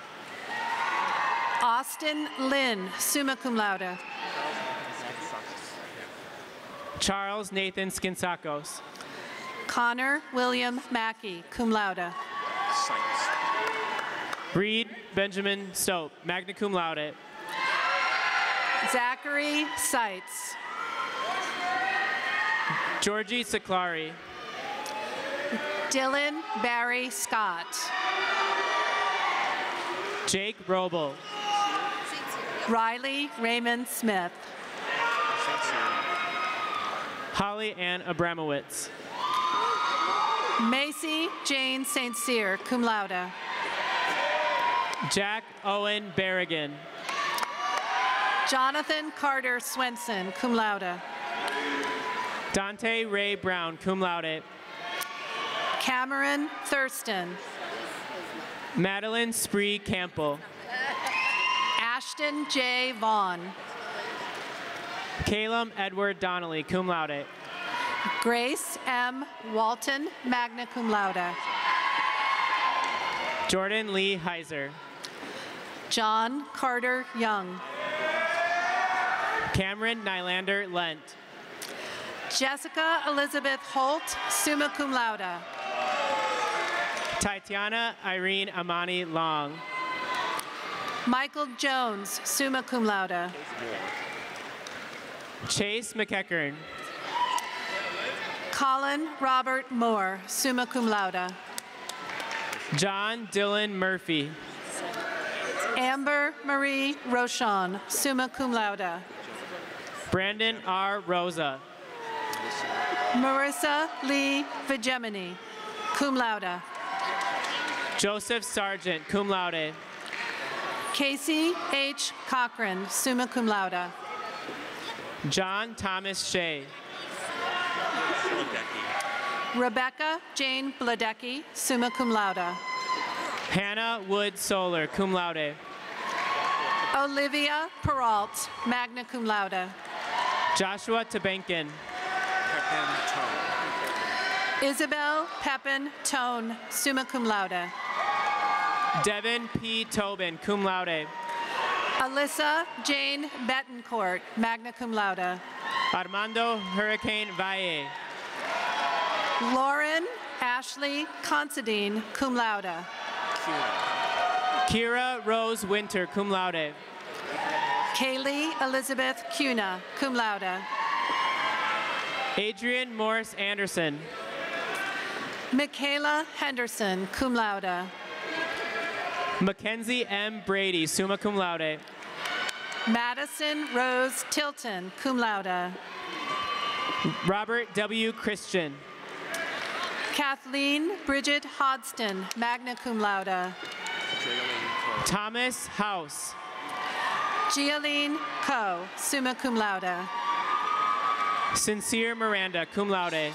S10: Austin Lynn, summa cum laude.
S11: Charles Nathan Skinsakos.
S10: Connor William Mackey, cum laude.
S11: Reed Benjamin Stope, magna cum laude.
S10: Zachary Seitz.
S11: Georgie Saklari.
S10: Dylan Barry Scott.
S11: Jake Roble.
S10: Riley Raymond Smith.
S11: Holly Ann Abramowitz.
S10: Macy Jane St. Cyr, cum laude.
S11: Jack Owen Berrigan.
S10: Jonathan Carter Swenson, cum laude.
S11: Dante Ray Brown, cum laude.
S10: Cameron Thurston.
S11: Madeline Spree Campbell.
S10: Ashton J. Vaughn.
S11: Calum Edward Donnelly, cum laude.
S10: Grace M. Walton, magna cum laude.
S11: Jordan Lee Heiser.
S10: John Carter Young.
S11: Cameron Nylander Lent.
S10: Jessica Elizabeth Holt, summa cum laude.
S11: Tatiana Irene Amani Long.
S10: Michael Jones, summa cum laude.
S11: Chase McEachern.
S10: Colin Robert Moore, summa cum laude.
S11: John Dylan Murphy.
S10: Amber Marie Rochon, summa cum laude.
S11: Brandon R. Rosa.
S10: Marissa Lee Vigemini, cum laude.
S11: Joseph Sargent, cum laude.
S10: Casey H. Cochran, summa cum laude.
S11: John Thomas Shea.
S10: Rebecca Jane Bladecki, summa cum laude.
S11: Hannah Wood Solar, cum laude.
S10: Olivia Peralt, magna cum laude.
S11: Joshua Tabenkin.
S10: Isabel Pepin Tone, summa cum laude.
S11: Devin P. Tobin, cum laude.
S10: Alyssa Jane Betancourt, magna cum laude.
S11: Armando Hurricane Valle.
S10: Lauren Ashley Considine, cum laude.
S11: Kira Rose Winter, cum laude.
S10: Kaylee Elizabeth Cuna, cum laude.
S11: Adrian Morris Anderson.
S10: Michaela Henderson, cum laude.
S11: Mackenzie M. Brady, summa cum laude.
S10: Madison Rose Tilton, cum laude.
S11: Robert W. Christian.
S10: Kathleen Bridget Hodston, magna cum laude.
S11: Thomas House.
S10: Gialine Coe, summa cum laude.
S11: Sincere Miranda, cum laude.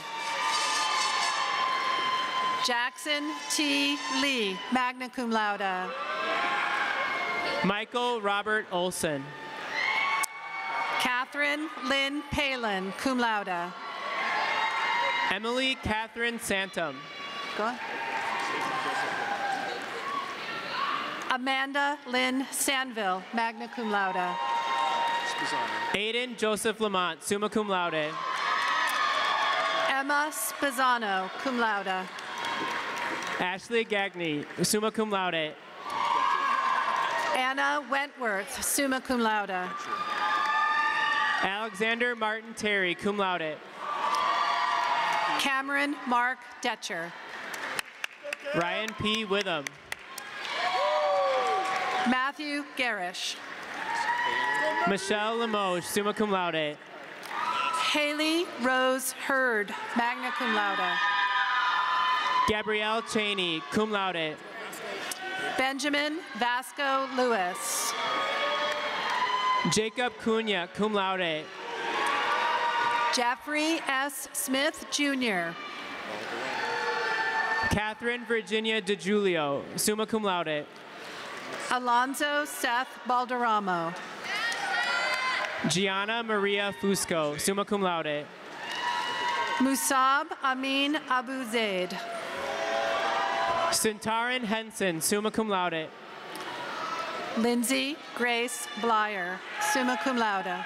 S10: Jackson T. Lee, magna cum laude.
S11: Michael Robert Olson.
S10: Catherine Lynn Palin, cum laude.
S11: Emily Catherine Santum.
S10: Go on. Amanda Lynn Sanville, magna cum laude.
S11: Aiden Joseph Lamont, summa cum laude.
S10: Emma Spezzano, cum laude.
S11: Ashley Gagney, summa cum laude.
S10: Anna Wentworth, summa cum laude.
S11: Alexander Martin Terry, cum laude.
S10: Cameron Mark Detcher.
S11: Ryan P. Witham.
S10: Matthew Garish.
S11: Michelle Limoges, summa cum laude.
S10: Haley Rose Hurd, magna cum laude.
S11: Gabrielle Cheney, cum laude.
S10: Benjamin Vasco Lewis.
S11: Jacob Cunha, cum laude.
S10: Jeffrey S. Smith, Jr.
S11: Catherine Virginia DeJulio, summa cum laude.
S10: Alonzo Seth Balderramo.
S11: Gianna Maria Fusco, summa cum laude.
S10: Musab Amin Abu Zaid.
S11: Sintaran Henson, summa cum laude.
S10: Lindsay Grace Blyer, summa cum laude.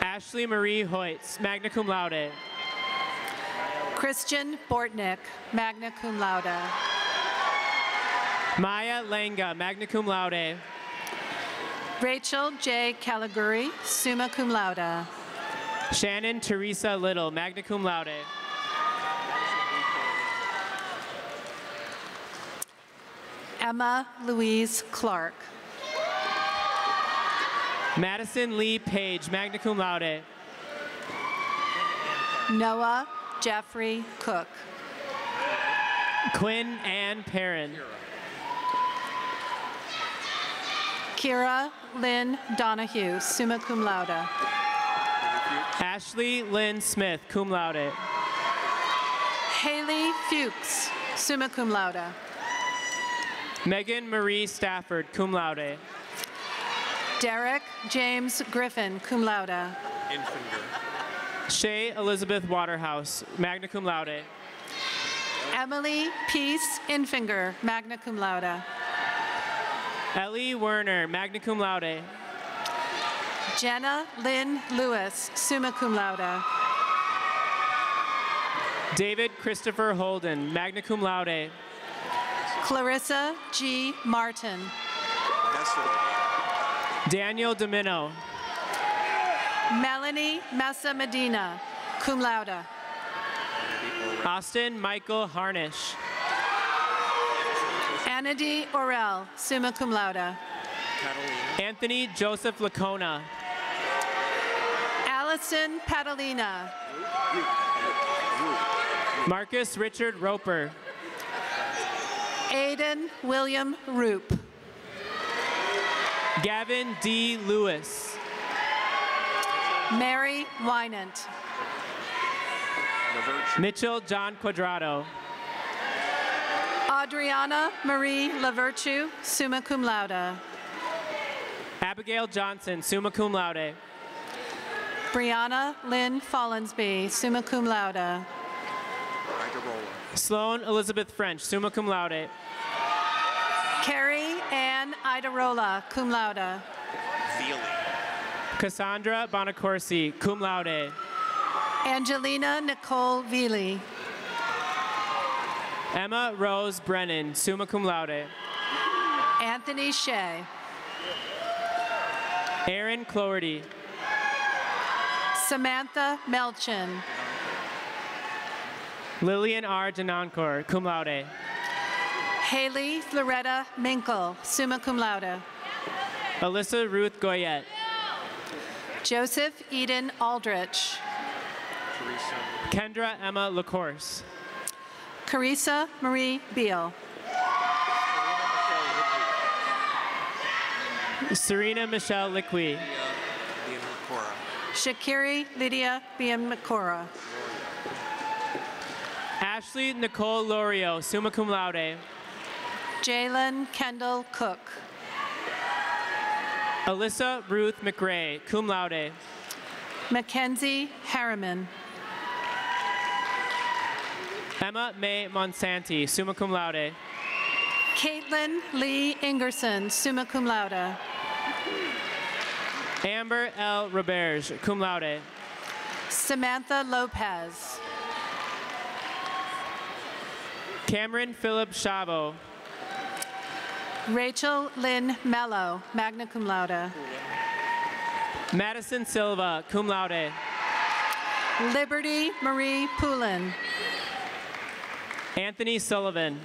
S11: Ashley Marie Hoyts, magna cum laude.
S10: Christian Bortnick, magna cum laude.
S11: Maya Lenga, magna cum laude.
S10: Rachel J. Caliguri, summa cum laude.
S11: Shannon Teresa Little, magna cum laude.
S10: Emma Louise Clark.
S11: Madison Lee Page, magna cum laude.
S10: Noah Jeffrey Cook.
S11: Quinn Ann Perrin.
S10: Kira Lynn Donahue, summa cum laude.
S11: Ashley Lynn Smith, cum laude.
S10: Haley Fuchs, summa cum laude.
S11: Megan Marie Stafford, cum laude.
S10: Derek James Griffin, cum laude.
S11: Shay Elizabeth Waterhouse, magna cum laude.
S10: Emily Peace Infinger, magna cum laude.
S11: Ellie Werner, magna cum laude.
S10: Jenna Lynn Lewis, summa cum laude.
S11: David Christopher Holden, magna cum laude.
S10: Clarissa G. Martin.
S11: Daniel Domino.
S10: Melanie Mesa Medina, cum laude.
S11: Austin Michael Harnish.
S10: Anady Orell, summa cum laude.
S11: Anthony Joseph Lacona.
S10: Allison Padalina.
S11: Marcus Richard Roper.
S10: Aiden William Roop.
S11: Gavin D. Lewis.
S10: Mary Wynant.
S11: Mitchell John Quadrado.
S10: Adriana Marie Lavirtue, summa cum laude.
S11: Abigail Johnson, summa cum laude.
S10: Brianna Lynn Follensby, summa cum laude.
S11: Sloan Elizabeth French, summa cum laude.
S10: Carrie Ann Idarola, cum laude.
S11: Cassandra Bonacorsi, cum laude.
S10: Angelina Nicole Veely.
S11: Emma Rose Brennan, summa cum laude.
S10: Anthony Shea.
S11: Aaron Cloherty.
S10: Samantha Melchin.
S11: Lillian R. Denoncourt, cum laude.
S10: Haley Loretta Minkle, summa cum laude.
S11: Alyssa Ruth Goyette.
S10: Joseph Eden Aldrich.
S11: Kendra Emma LaCourse.
S10: Carissa Marie Beal.
S11: Serena Michelle Liqui.
S10: Shakiri Lydia Biamcora.
S11: Ashley Nicole Lorio, summa cum laude.
S10: Jalen Kendall Cook.
S11: Alyssa Ruth McRae, cum laude.
S10: Mackenzie Harriman.
S11: Emma May Monsanti, summa cum laude.
S10: Caitlin Lee Ingerson, summa cum laude.
S11: Amber L. Roberge, cum laude.
S10: Samantha Lopez.
S11: Cameron Philip Chavo.
S10: Rachel Lynn Mello, magna cum laude.
S11: Madison Silva, cum laude.
S10: Liberty Marie Poulin.
S11: Anthony Sullivan.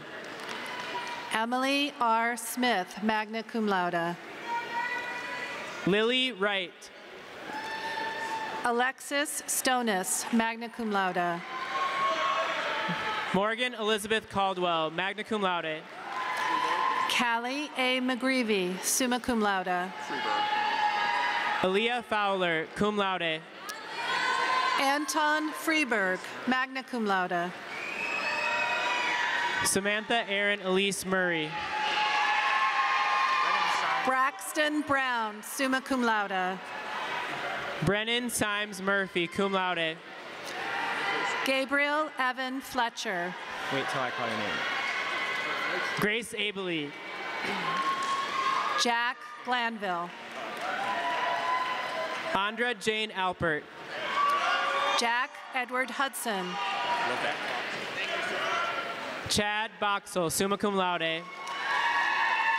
S10: Emily R. Smith, magna cum laude.
S11: Lily Wright.
S10: Alexis Stonis, magna cum laude.
S11: Morgan Elizabeth Caldwell, magna cum laude.
S10: Callie A. McGreevy, summa cum laude.
S11: Aaliyah Fowler, cum laude.
S10: Anton Freeberg, magna cum laude.
S11: Samantha Erin Elise Murray.
S10: Braxton Brown, summa cum laude.
S11: Brennan Symes Murphy, cum laude.
S10: Gabriel Evan Fletcher.
S12: Wait till I call your name.
S11: Grace Abely.
S10: Jack Glanville.
S11: Andra Jane Alpert.
S10: Jack Edward Hudson.
S11: Chad Boxell, summa cum laude.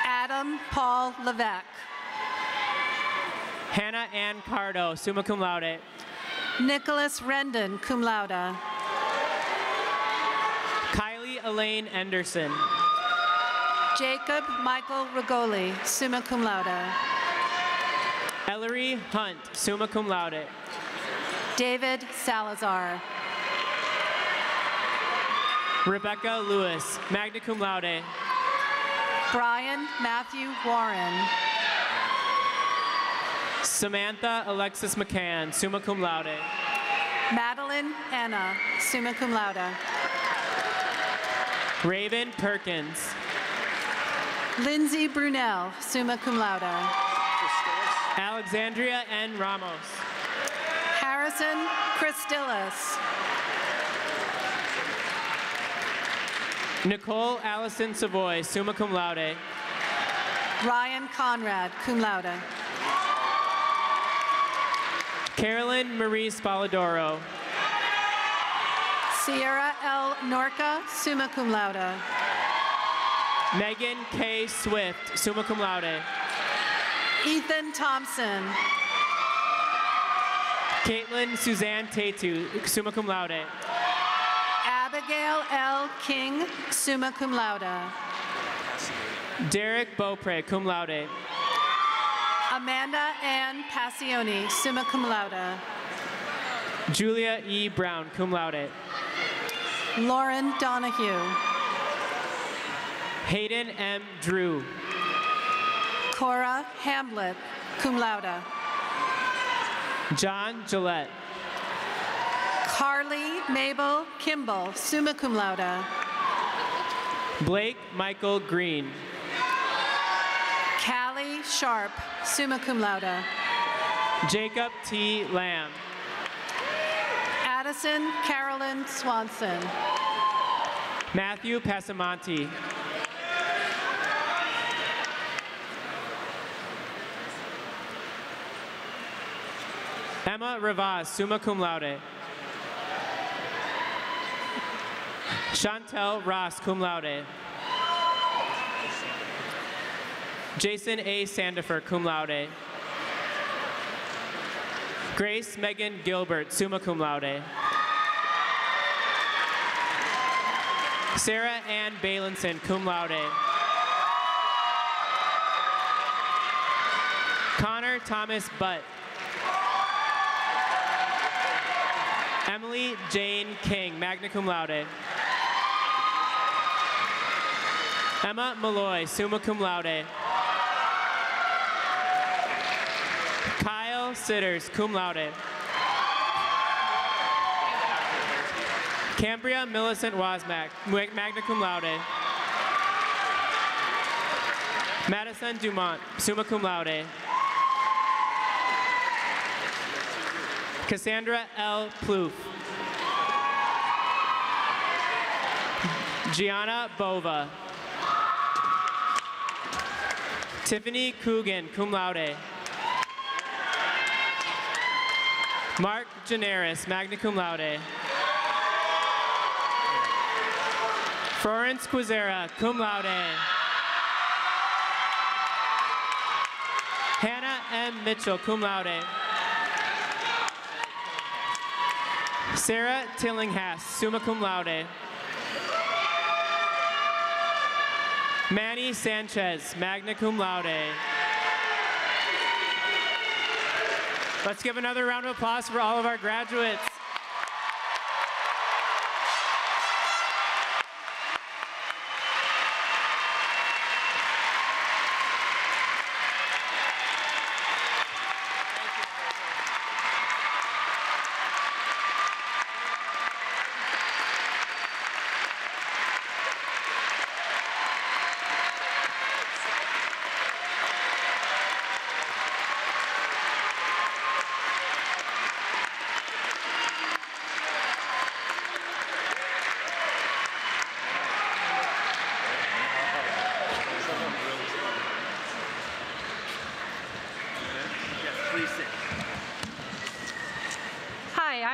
S10: Adam Paul Levesque.
S11: Hannah Ann Cardo, summa cum laude.
S10: Nicholas Rendon, cum laude.
S11: Kylie Elaine Anderson.
S10: Jacob Michael Rigoli, summa cum laude.
S11: Ellery Hunt, summa cum laude.
S10: David Salazar.
S11: Rebecca Lewis, magna cum laude.
S10: Brian Matthew Warren.
S11: Samantha Alexis McCann, summa cum laude.
S10: Madeline Anna, summa cum laude.
S11: Raven Perkins.
S10: Lindsay Brunel, summa cum laude.
S11: Alexandria N. Ramos.
S10: Harrison Christillis.
S11: Nicole Allison Savoy, summa cum laude.
S10: Ryan Conrad, cum laude.
S11: Carolyn Marie Spalladoro.
S10: Sierra L. Norca, summa cum laude.
S11: Megan K. Swift, summa cum laude.
S10: Ethan Thompson.
S11: Caitlin Suzanne Tatu, summa cum laude.
S10: Abigail L. King, summa cum laude.
S11: Derek Beaupre, cum laude.
S10: Amanda Ann Passioni, summa cum laude.
S11: Julia E. Brown, cum laude.
S10: Lauren Donahue.
S11: Hayden M. Drew.
S10: Cora Hamlet, cum laude.
S11: John Gillette.
S10: Carly Mabel Kimball, summa cum laude.
S11: Blake Michael Green.
S10: Callie Sharp, summa cum laude.
S11: Jacob T. Lamb.
S10: Addison Carolyn Swanson.
S11: Matthew Passamonte. Emma Rivas, summa cum laude. Chantel Ross, cum laude. Jason A. Sandifer, cum laude. Grace Megan Gilbert, summa cum laude. Sarah Ann Balinson, cum laude. Connor Thomas Butt. Emily Jane King, magna cum laude. Emma Malloy, summa cum laude. Kyle Sitters, cum laude. Cambria Millicent Wasmack, magna cum laude. Madison Dumont, summa cum laude. Cassandra L. Plouffe. Gianna Bova. Tiffany Coogan, cum laude. Mark Generis, magna cum laude. Florence Quizera, cum laude. Hannah M. Mitchell, cum laude. Sarah Tillinghast, summa cum laude. Manny Sanchez, magna cum laude. Let's give another round of applause for all of our graduates.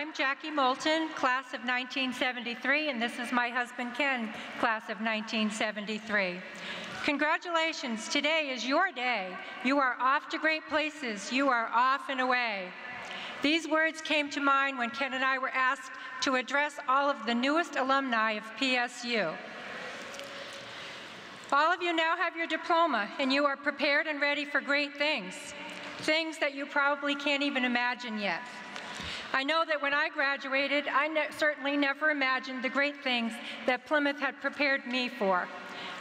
S13: I'm Jackie Moulton, class of 1973, and this is my husband Ken, class of 1973. Congratulations, today is your day. You are off to great places. You are off and away. These words came to mind when Ken and I were asked to address all of the newest alumni of PSU. All of you now have your diploma, and you are prepared and ready for great things, things that you probably can't even imagine yet. I know that when I graduated, I certainly never imagined the great things that Plymouth had prepared me for.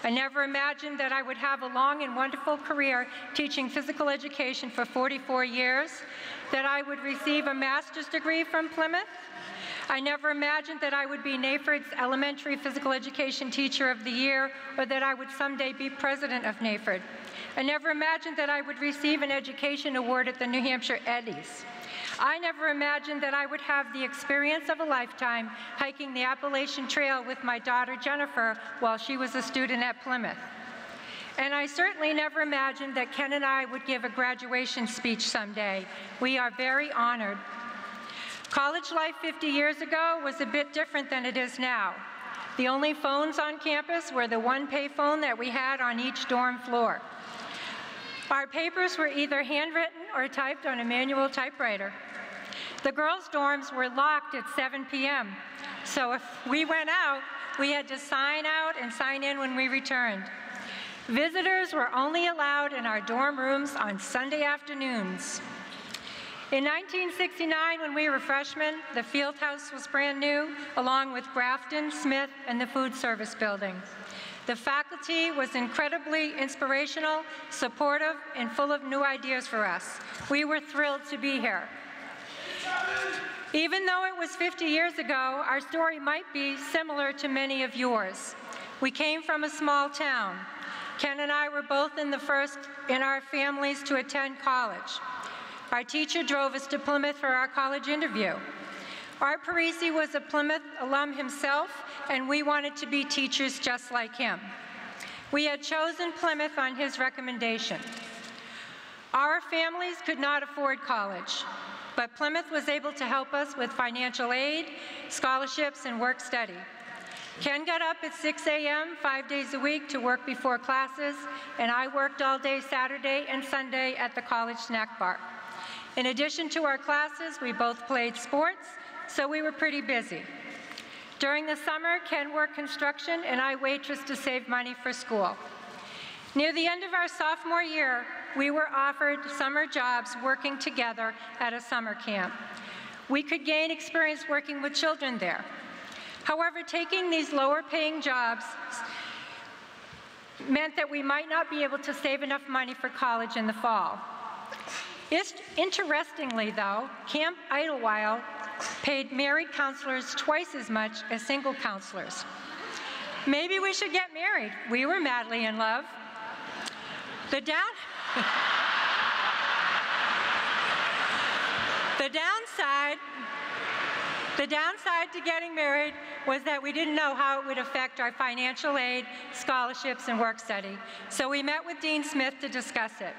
S13: I never imagined that I would have a long and wonderful career teaching physical education for 44 years, that I would receive a master's degree from Plymouth. I never imagined that I would be NAFERD's Elementary Physical Education Teacher of the Year, or that I would someday be president of NAFERD. I never imagined that I would receive an education award at the New Hampshire Eddies. I never imagined that I would have the experience of a lifetime hiking the Appalachian Trail with my daughter Jennifer while she was a student at Plymouth. And I certainly never imagined that Ken and I would give a graduation speech someday. We are very honored. College life 50 years ago was a bit different than it is now. The only phones on campus were the one payphone that we had on each dorm floor. Our papers were either handwritten or typed on a manual typewriter. The girls' dorms were locked at 7 p.m., so if we went out, we had to sign out and sign in when we returned. Visitors were only allowed in our dorm rooms on Sunday afternoons. In 1969, when we were freshmen, the field house was brand new, along with Grafton, Smith, and the food service building. The faculty was incredibly inspirational, supportive, and full of new ideas for us. We were thrilled to be here. Even though it was 50 years ago, our story might be similar to many of yours. We came from a small town. Ken and I were both in the first in our families to attend college. Our teacher drove us to Plymouth for our college interview. Art Parisi was a Plymouth alum himself, and we wanted to be teachers just like him. We had chosen Plymouth on his recommendation. Our families could not afford college. but Plymouth was able to help us with financial aid, scholarships, and work study. Ken got up at 6 a.m. 5 days a week to work before classes, and I worked all day Saturday and Sunday at the college snack bar. In addition to our classes, we both played sports, so we were pretty busy. During the summer, Ken worked construction and I waitressed to save money for school. Near the end of our sophomore year, we were offered summer jobs working together at a summer camp. We could gain experience working with children there. However, taking these lower-paying jobs meant that we might not be able to save enough money for college in the fall. Interestingly, though, Camp ALLWell paid married counselors twice as much as single counselors. Maybe we should get married. We were madly in love. The downside to getting married was that we didn't know how it would affect our financial aid, scholarships, and work study. So we met with Dean Smith to discuss it.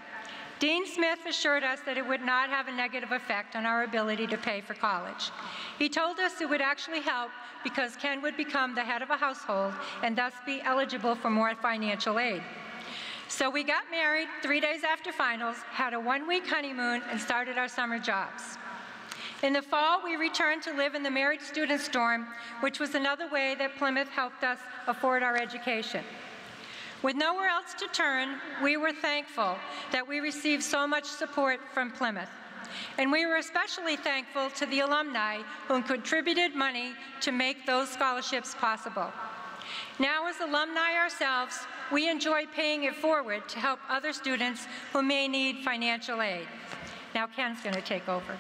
S13: Dean Smith assured us that it would not have a negative effect on our ability to pay for college. He told us it would actually help because Ken would become the head of a household and thus be eligible for more financial aid. So we got married 3 days after finals, had a one-week honeymoon, and started our summer jobs. In the fall, we returned to live in the married students' dorm, which was another way that Plymouth helped us afford our education. With nowhere else to turn, we were thankful that we received so much support from Plymouth. And we were especially thankful to the alumni who contributed money to make those scholarships possible. Now, as alumni ourselves, we enjoy paying it forward to help other students who may need financial aid. Now, Ken's going to take over.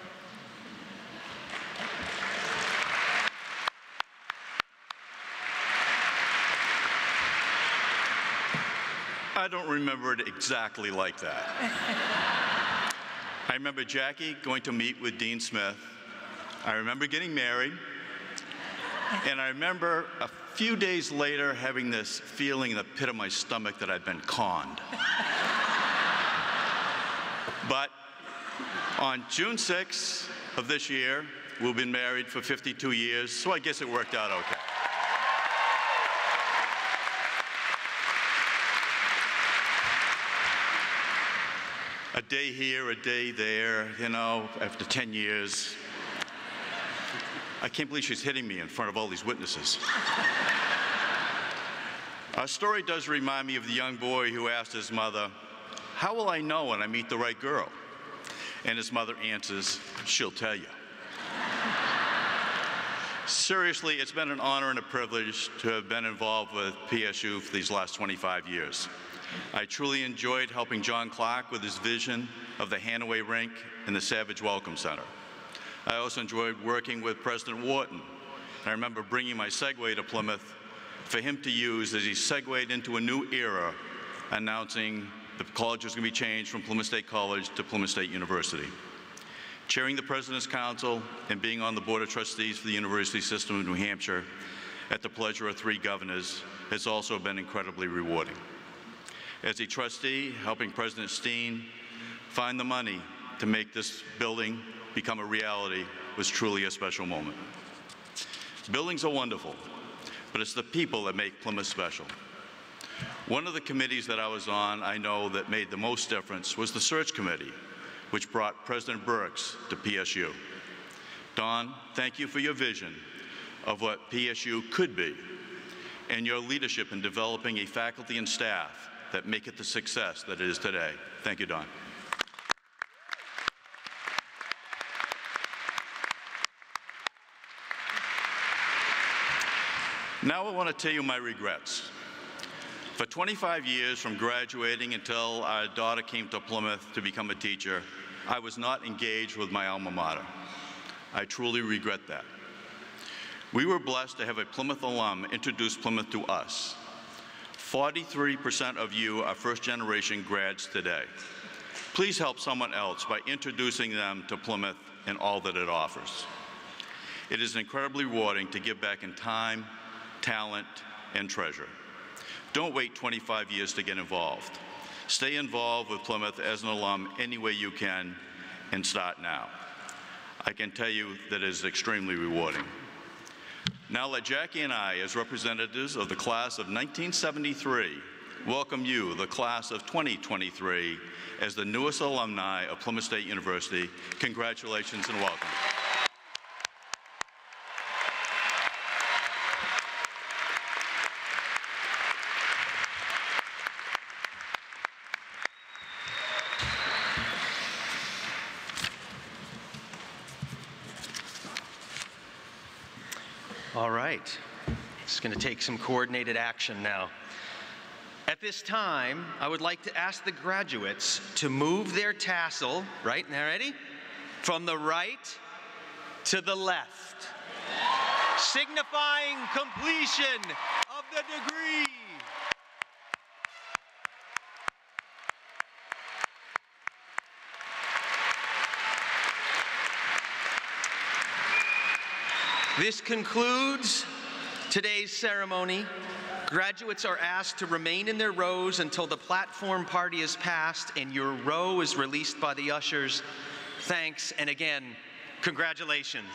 S14: I don't remember it exactly like that. I remember Jackie going to meet with Dean Smith. I remember getting married. And I remember a few days later having this feeling in the pit of my stomach that I'd been conned. But on June 6th of this year, we've been married for 52 years, so I guess it worked out okay. A day here, a day there, you know, after 10 years. I can't believe she's hitting me in front of all these witnesses. Our story does remind me of the young boy who asked his mother, "How will I know when I meet the right girl?" And his mother answers, "She'll tell you." Seriously, it's been an honor and a privilege to have been involved with PSU for these last 25 years. I truly enjoyed helping John Clark with his vision of the Hanaway Rink and the Savage Welcome Center. I also enjoyed working with President Wharton. I remember bringing my Segway to Plymouth for him to use as he segued into a new era, announcing the college was going to be changed from Plymouth State College to Plymouth State University. Chairing the President's Council and being on the Board of Trustees for the University System of New Hampshire at the pleasure of 3 governors has also been incredibly rewarding. As a trustee, helping President Steen find the money to make this building become a reality was truly a special moment. Buildings are wonderful, but it's the people that make Plymouth special. One of the committees that I was on, I know, that made the most difference was the search committee, which brought President Burks to PSU. Don, thank you for your vision of what PSU could be and your leadership in developing a faculty and staff that make it the success that it is today. Thank you, Don. Now I want to tell you my regrets. For 25 years, from graduating until our daughter came to Plymouth to become a teacher, I was not engaged with my alma mater. I truly regret that. We were blessed to have a Plymouth alum introduce Plymouth to us. 43% of you are first-generation grads today. Please help someone else by introducing them to Plymouth and all that it offers. It is incredibly rewarding to give back in time, talent, and treasure. Don't wait 25 years to get involved. Stay involved with Plymouth as an alum any way you can, and start now. I can tell you that it is extremely rewarding. Now let Jackie and I, as representatives of the class of 1973, welcome you, the class of 2023, as the newest alumni of Plymouth State University. Congratulations and welcome.
S4: All right, it's going to take some coordinated action now. At this time, I would like to ask the graduates to move their tassel, right, now ready? From the right to the left, signifying completion of the degree. This concludes today's ceremony. Graduates are asked to remain in their rows until the platform party is passed and your row is released by the ushers. Thanks, and again, congratulations.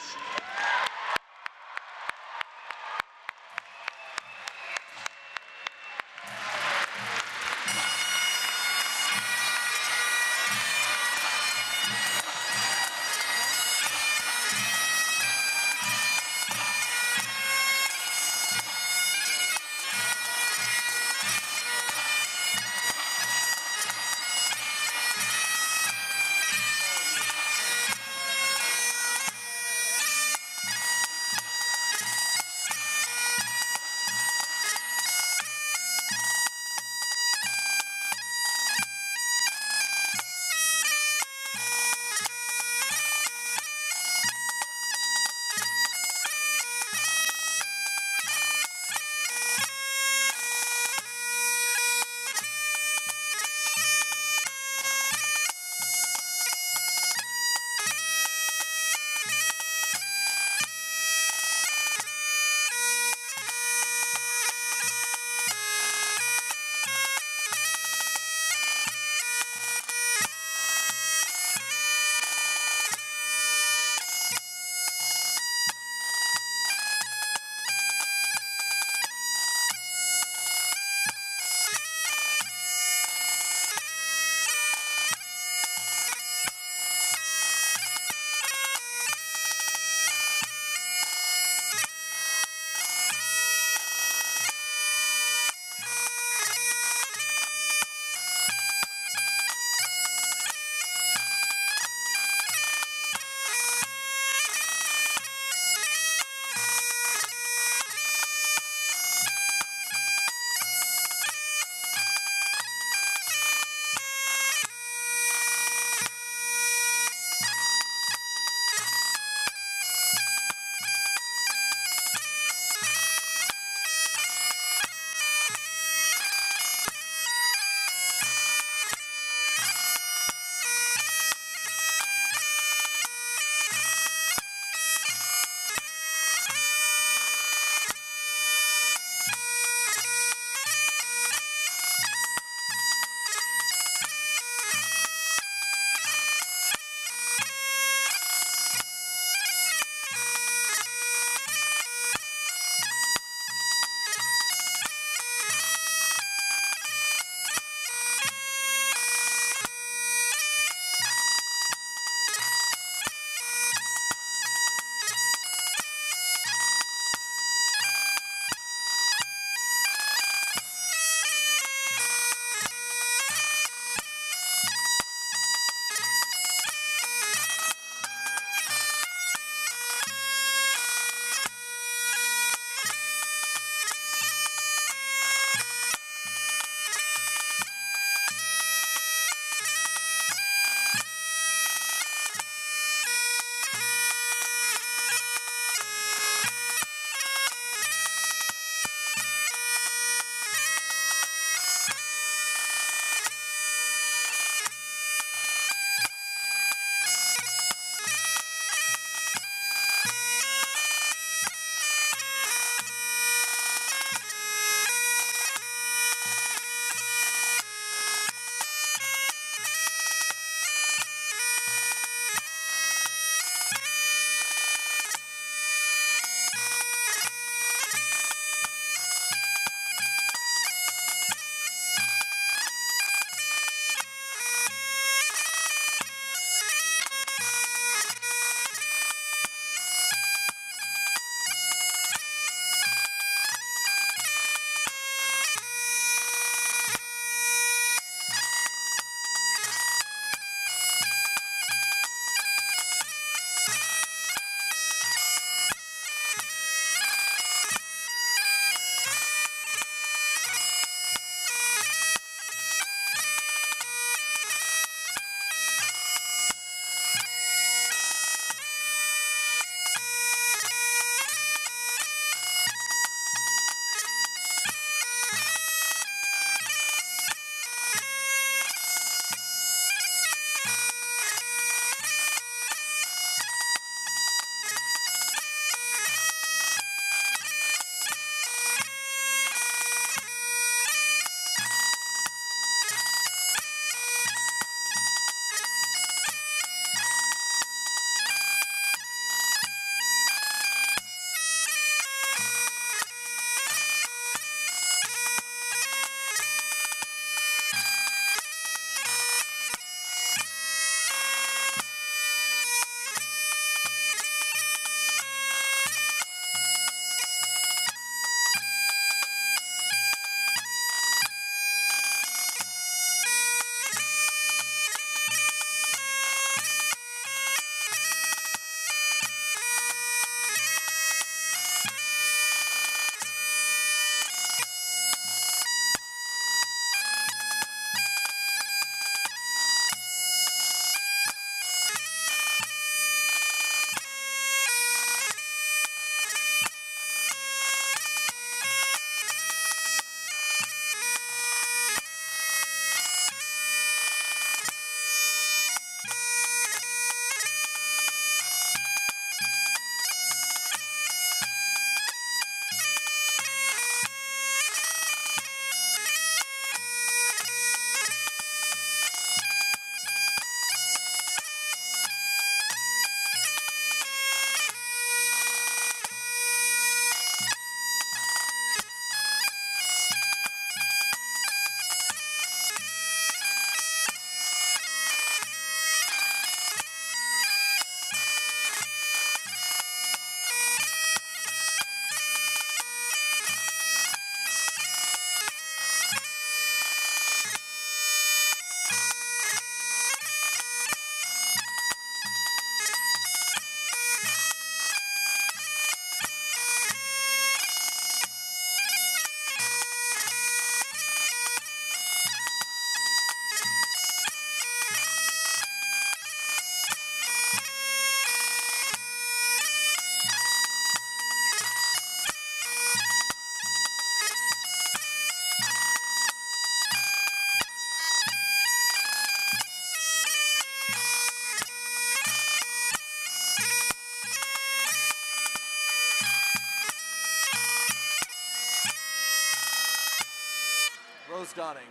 S15: was dawning.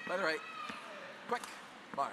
S15: By the right, quick, march.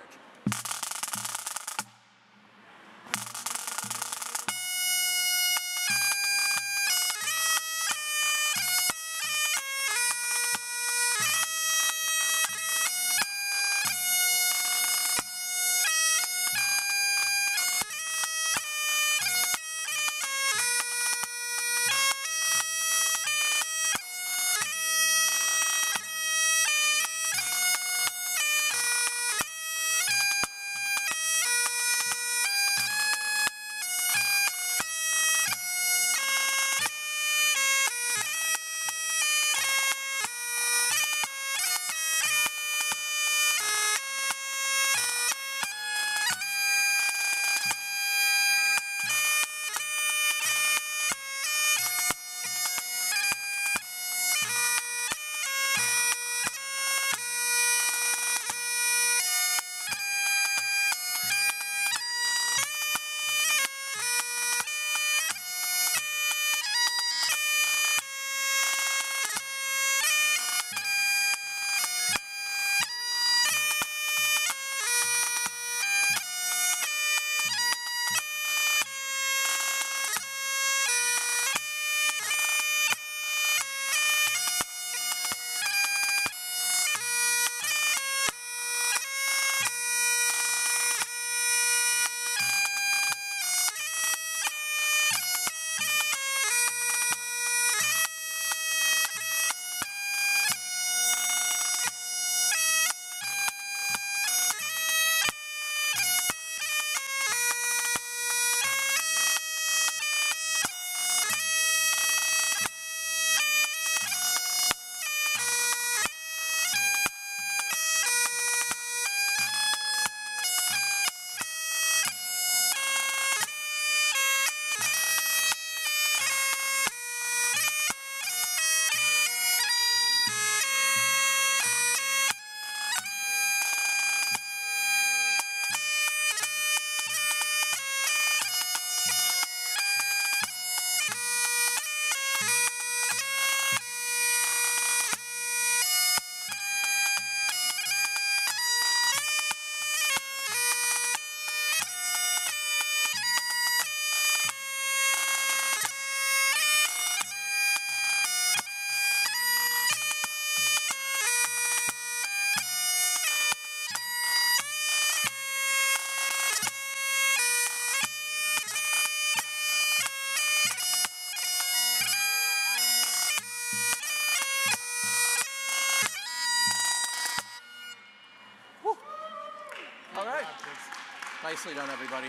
S15: Nicely done, everybody.